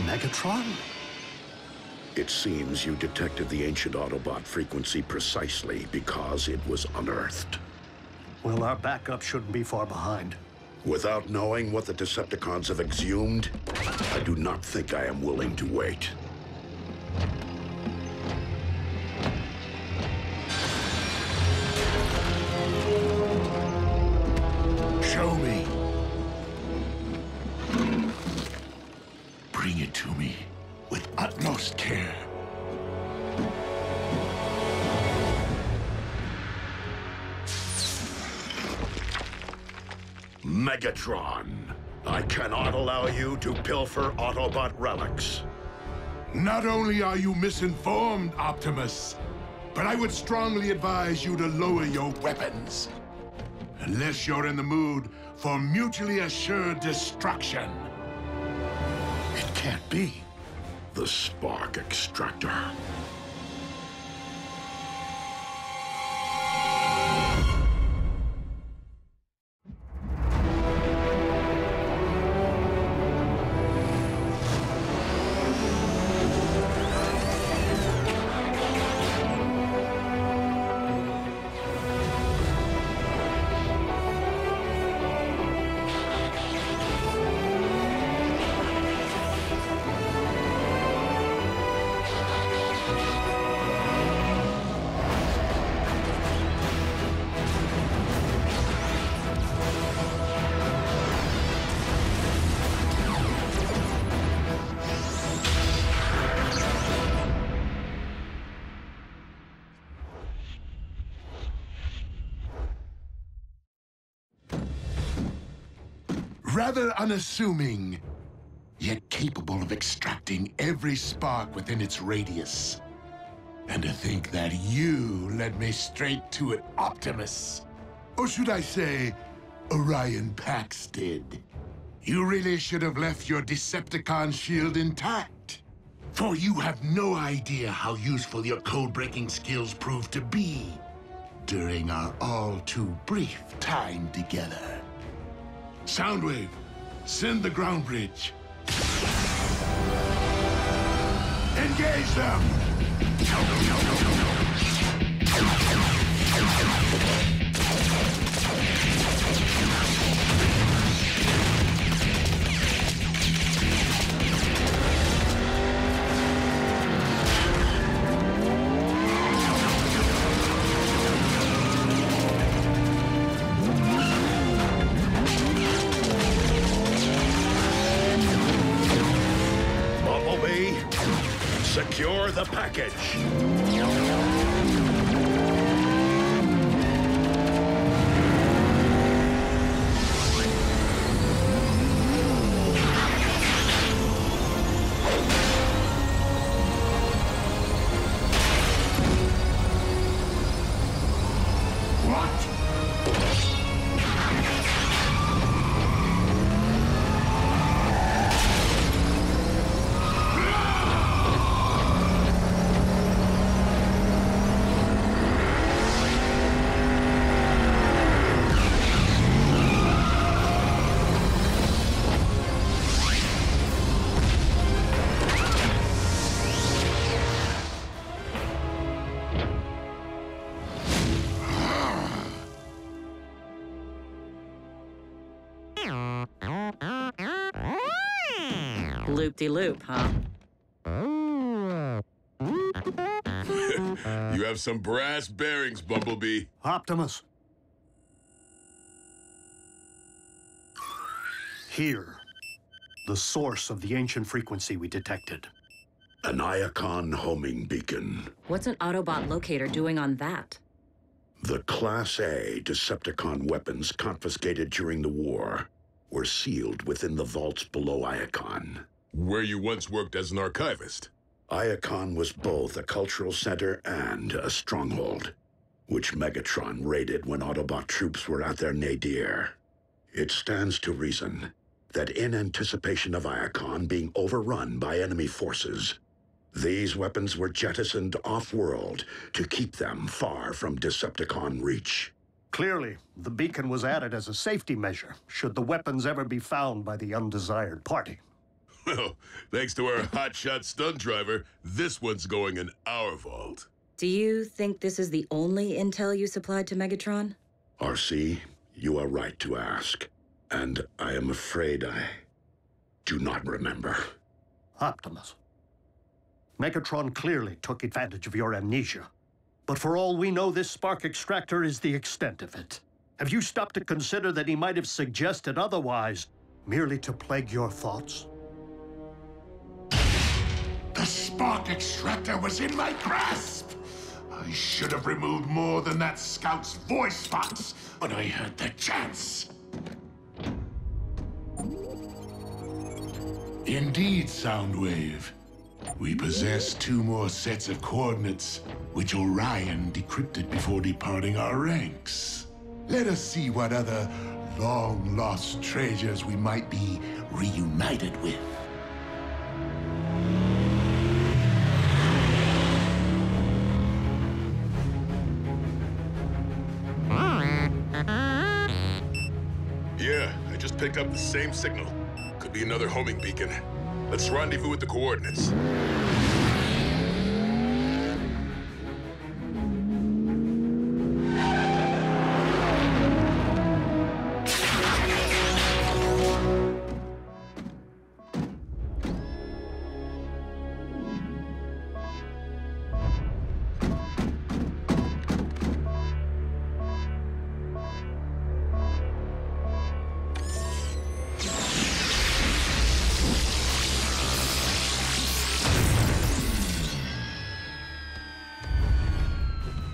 Megatron? It seems you detected the ancient Autobot frequency precisely because it was unearthed. Well, our backup shouldn't be far behind. Without knowing what the Decepticons have exhumed, I do not think I am willing to wait. Show me. Bring it to me with utmost care. Megatron, I cannot allow you to pilfer Autobot relics. Not only are you misinformed, Optimus, but I would strongly advise you to lower your weapons. Unless you're in the mood for mutually assured destruction. It can't be. The spark extractor. Rather unassuming, yet capable of extracting every spark within its radius. And to think that you led me straight to it, Optimus. Or should I say, Orion Pax did. You really should have left your Decepticon shield intact. For you have no idea how useful your code-breaking skills proved to be during our all-too-brief time together. Soundwave, send the ground bridge. Engage them! Bumblebee, secure the package. Loop-de-loop, huh? You have some brass bearings, Bumblebee. Optimus. Here, the source of the ancient frequency we detected. An Iacon homing beacon. What's an Autobot locator doing on that? The Class A Decepticon weapons confiscated during the war were sealed within the vaults below Iacon. Where you once worked as an archivist. Iacon was both a cultural center and a stronghold, which Megatron raided when Autobot troops were at their nadir. It stands to reason that in anticipation of Iacon being overrun by enemy forces, these weapons were jettisoned off-world to keep them far from Decepticon reach. Clearly, the beacon was added as a safety measure, should the weapons ever be found by the undesired party. Well, thanks to our hotshot stunt driver, this one's going in our vault. Do you think this is the only intel you supplied to Megatron? RC, you are right to ask. And I am afraid I do not remember. Optimus. Megatron clearly took advantage of your amnesia. But for all we know, this spark extractor is the extent of it. Have you stopped to consider that he might have suggested otherwise, merely to plague your thoughts? The spark extractor was in my grasp! I should have removed more than that scout's voice box when I had the chance. Indeed, Soundwave. We possess 2 more sets of coordinates, which Orion decrypted before departing our ranks. Let us see what other long-lost treasures we might be reunited with. Yeah, I just picked up the same signal. Could be another homing beacon. Let's rendezvous with the coordinates.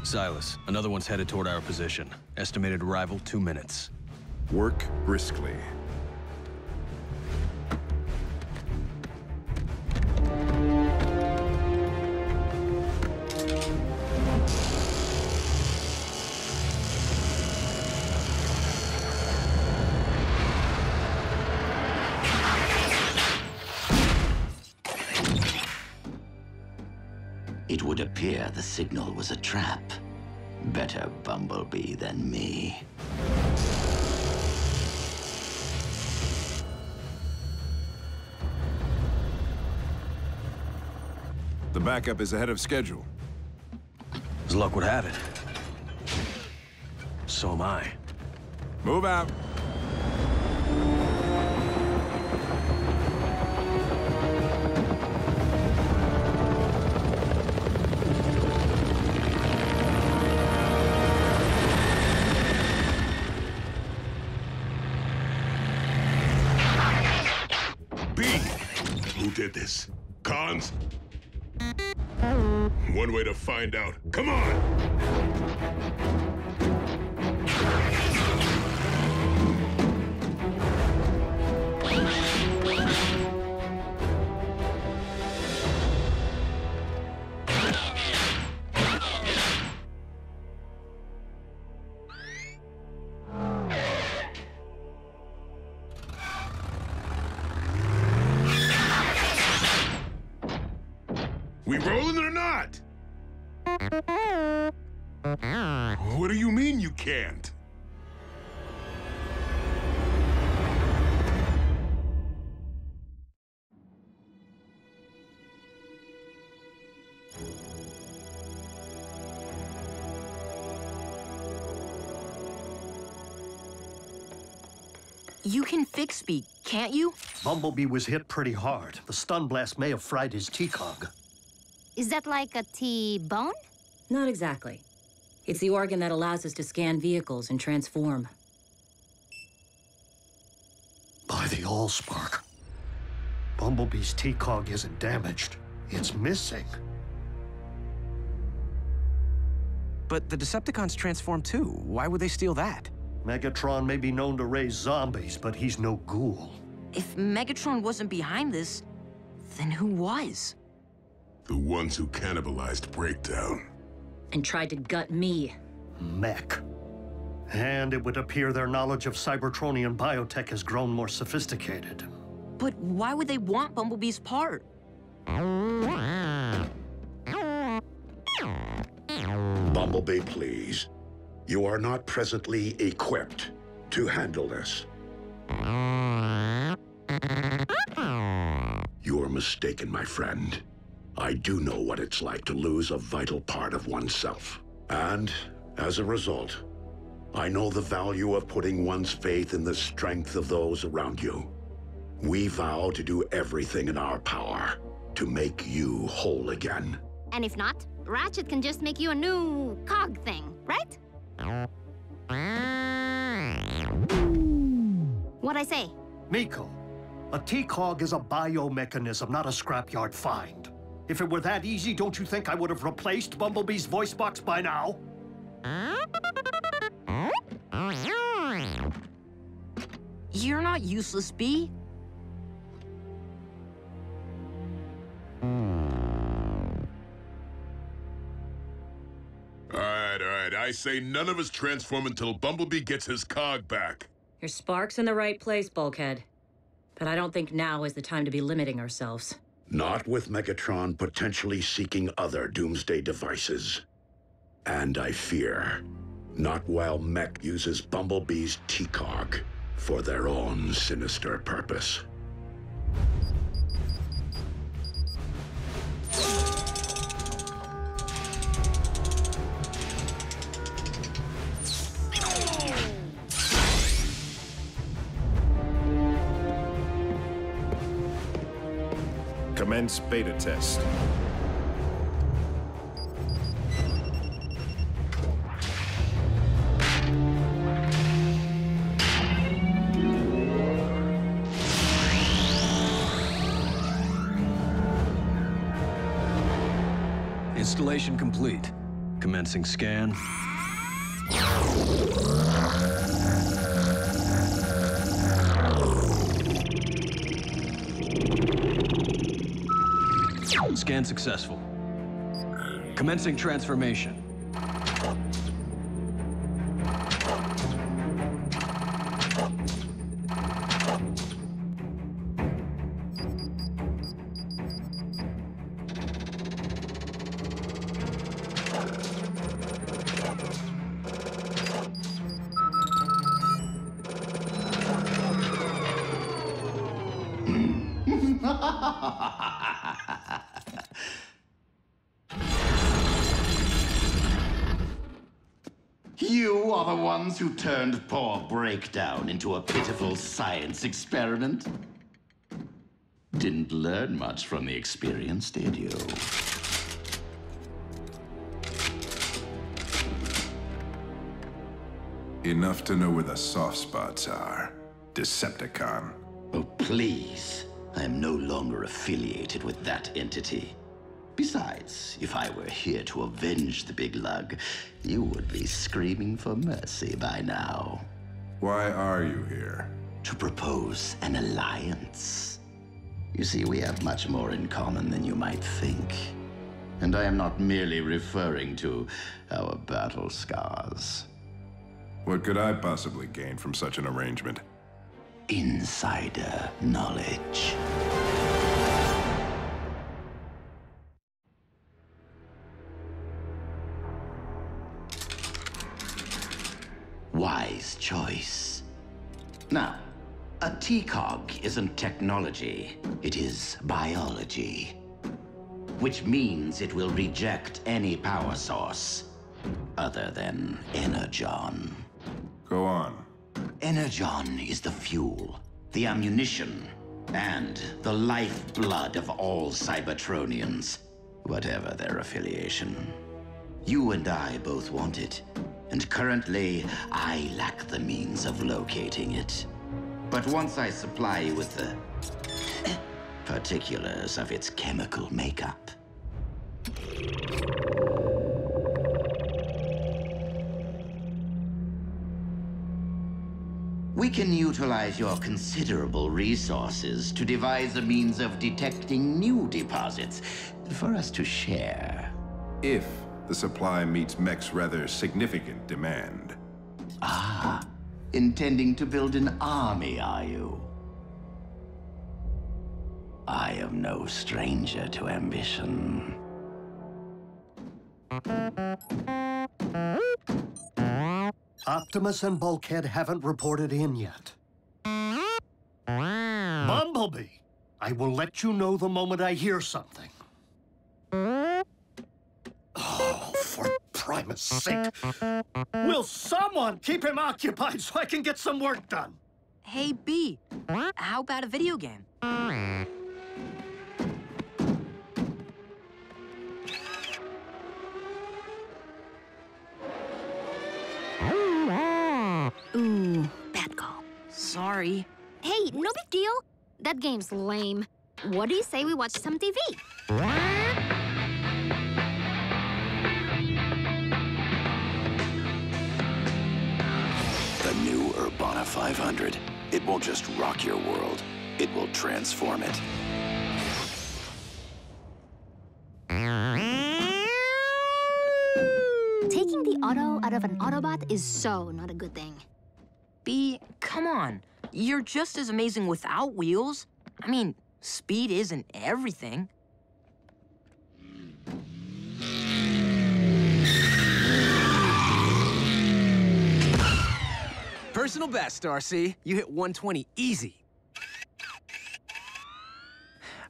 Silas, another one's headed toward our position. Estimated arrival 2 minutes. Work briskly. It would appear the signal was a trap. Better Bumblebee than me. The backup is ahead of schedule. As luck would have it. So am I. Move out. Who did this? Cons? One way to find out. Come on! We rolling or not? What do you mean you can't? You can fix me, can't you? Bumblebee was hit pretty hard. The stun blast may have fried his T-cog. Is that like a T-bone? Not exactly. It's the organ that allows us to scan vehicles and transform. By the Allspark. Bumblebee's T-cog isn't damaged. It's missing. But the Decepticons transform too. Why would they steal that? Megatron may be known to raise zombies, but he's no ghoul. If Megatron wasn't behind this, then who was? The ones who cannibalized Breakdown. And tried to gut me. Mech. And it would appear their knowledge of Cybertronian biotech has grown more sophisticated. But why would they want Bumblebee's part? Bumblebee, please. You are not presently equipped to handle this. You are mistaken, my friend. I do know what it's like to lose a vital part of oneself. And, as a result, I know the value of putting one's faith in the strength of those around you. We vow to do everything in our power to make you whole again. And if not, Ratchet can just make you a new cog thing, right? What'd I say? Miko, a T-cog is a biomechanism, not a scrapyard find. If it were that easy, don't you think I would have replaced Bumblebee's voice box by now? You're not useless, Bee. All right. I say none of us transform until Bumblebee gets his cog back. Your spark's in the right place, Bulkhead. But I don't think now is the time to be limiting ourselves. Not with Megatron potentially seeking other doomsday devices. And I fear, not while Mech uses Bumblebee's T-cog for their own sinister purpose. Commence beta test. Installation complete. Commencing scan. Scan successful. Commencing transformation. You are the ones who turned poor Breakdown into a pitiful science experiment? Didn't learn much from the experience, did you? Enough to know where the soft spots are, Decepticon. Oh, please. I am no longer affiliated with that entity. Besides, if I were here to avenge the big lug, you would be screaming for mercy by now. Why are you here? To propose an alliance. You see, we have much more in common than you might think. And I am not merely referring to our battle scars. What could I possibly gain from such an arrangement? Insider knowledge. Wise choice. Now, a TCOG isn't technology, it is biology. Which means it will reject any power source other than Energon. Go on. Energon is the fuel, the ammunition, and the lifeblood of all Cybertronians, whatever their affiliation. You and I both want it, and currently, I lack the means of locating it. But once I supply you with the particulars of its chemical makeup, we can utilize your considerable resources to devise a means of detecting new deposits for us to share. If the supply meets Mech's rather significant demand. Ah, intending to build an army, are you? I am no stranger to ambition. Optimus and Bulkhead haven't reported in yet. Bumblebee! I will let you know the moment I hear something. Oh, for Primus' sake. Will someone keep him occupied so I can get some work done? Hey, B, how about a video game? Ooh, bad call. Sorry. Hey, no big deal. That game's lame. What do you say we watch some TV? The new Urbana 500. It won't just rock your world, it will transform it. Taking the auto out of an Autobot is so not a good thing. B, come on. You're just as amazing without wheels. I mean, speed isn't everything. Personal best, RC. You hit 120 easy.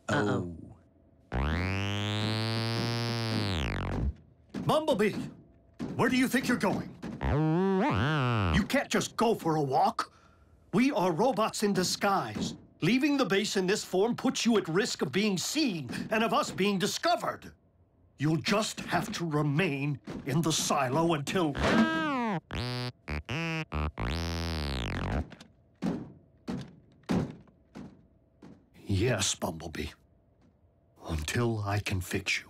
Uh-oh. Bumblebee! Where do you think you're going? You can't just go for a walk. We are robots in disguise. Leaving the base in this form puts you at risk of being seen and of us being discovered. You'll just have to remain in the silo until... Yes, Bumblebee. Until I can fix you.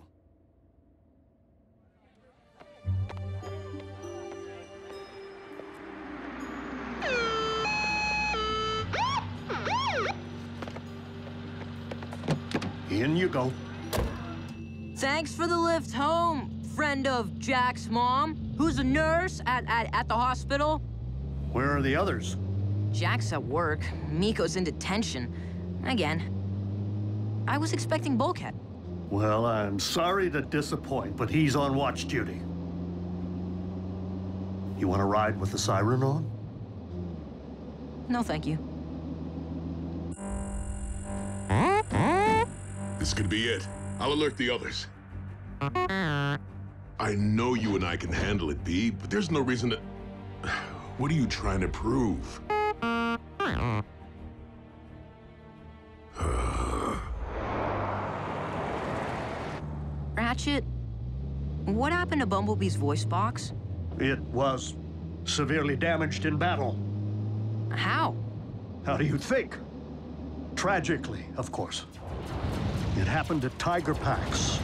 In you go. Thanks for the lift home, friend of Jack's mom, who's a nurse at the hospital. Where are the others? Jack's at work. Miko's in detention. Again. I was expecting Bulkhead. Well, I'm sorry to disappoint, but he's on watch duty. You want to ride with the siren on? No, thank you. This could be it. I'll alert the others. I know you and I can handle it, B, but there's no reason to... What are you trying to prove? Ratchet, what happened to Bumblebee's voice box? It was severely damaged in battle. How? How do you think? Tragically, of course. It happened at Tiger Pax.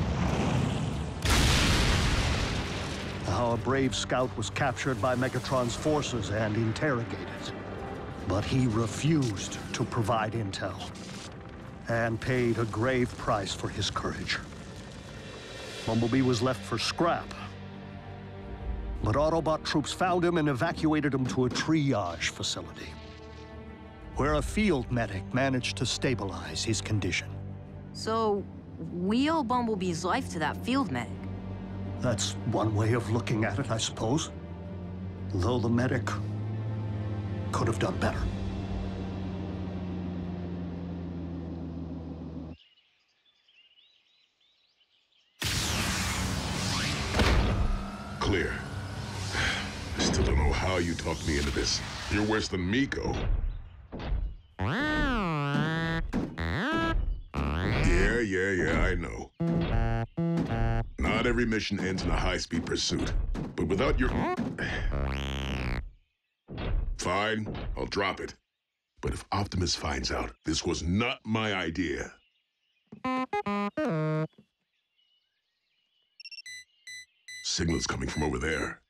How a brave scout was captured by Megatron's forces and interrogated. But he refused to provide intel, and paid a grave price for his courage. Bumblebee was left for scrap. But Autobot troops found him and evacuated him to a triage facility, where a field medic managed to stabilize his condition. So, we owe Bumblebee's life to that field medic. That's one way of looking at it, I suppose. Though the medic could have done better. Clear. I still don't know how you talked me into this. You're worse than Miko. Yeah, I know. Not every mission ends in a high-speed pursuit. But without your... Fine, I'll drop it. But if Optimus finds out this was not my idea... Signal's coming from over there.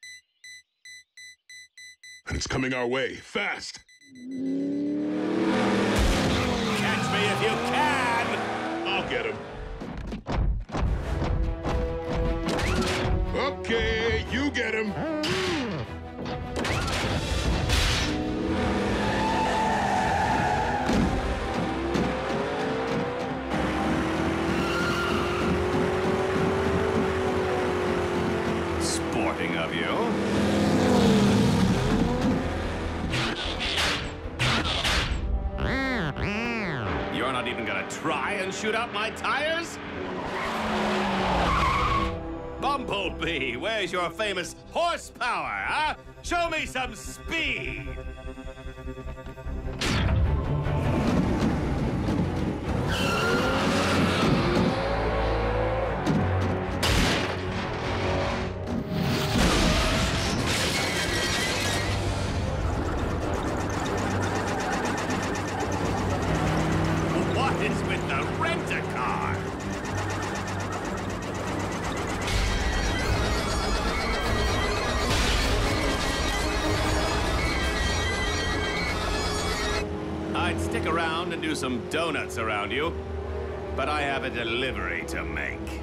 And it's coming our way, fast! Catch me if you can! I'll get him. Okay, you get him. Sporting of you. You're not even gonna try and shoot out my tires? Bumblebee, where's your famous horsepower, huh? Show me some speed! What is with the rent-a-car? I'd stick around and do some donuts around you, but I have a delivery to make.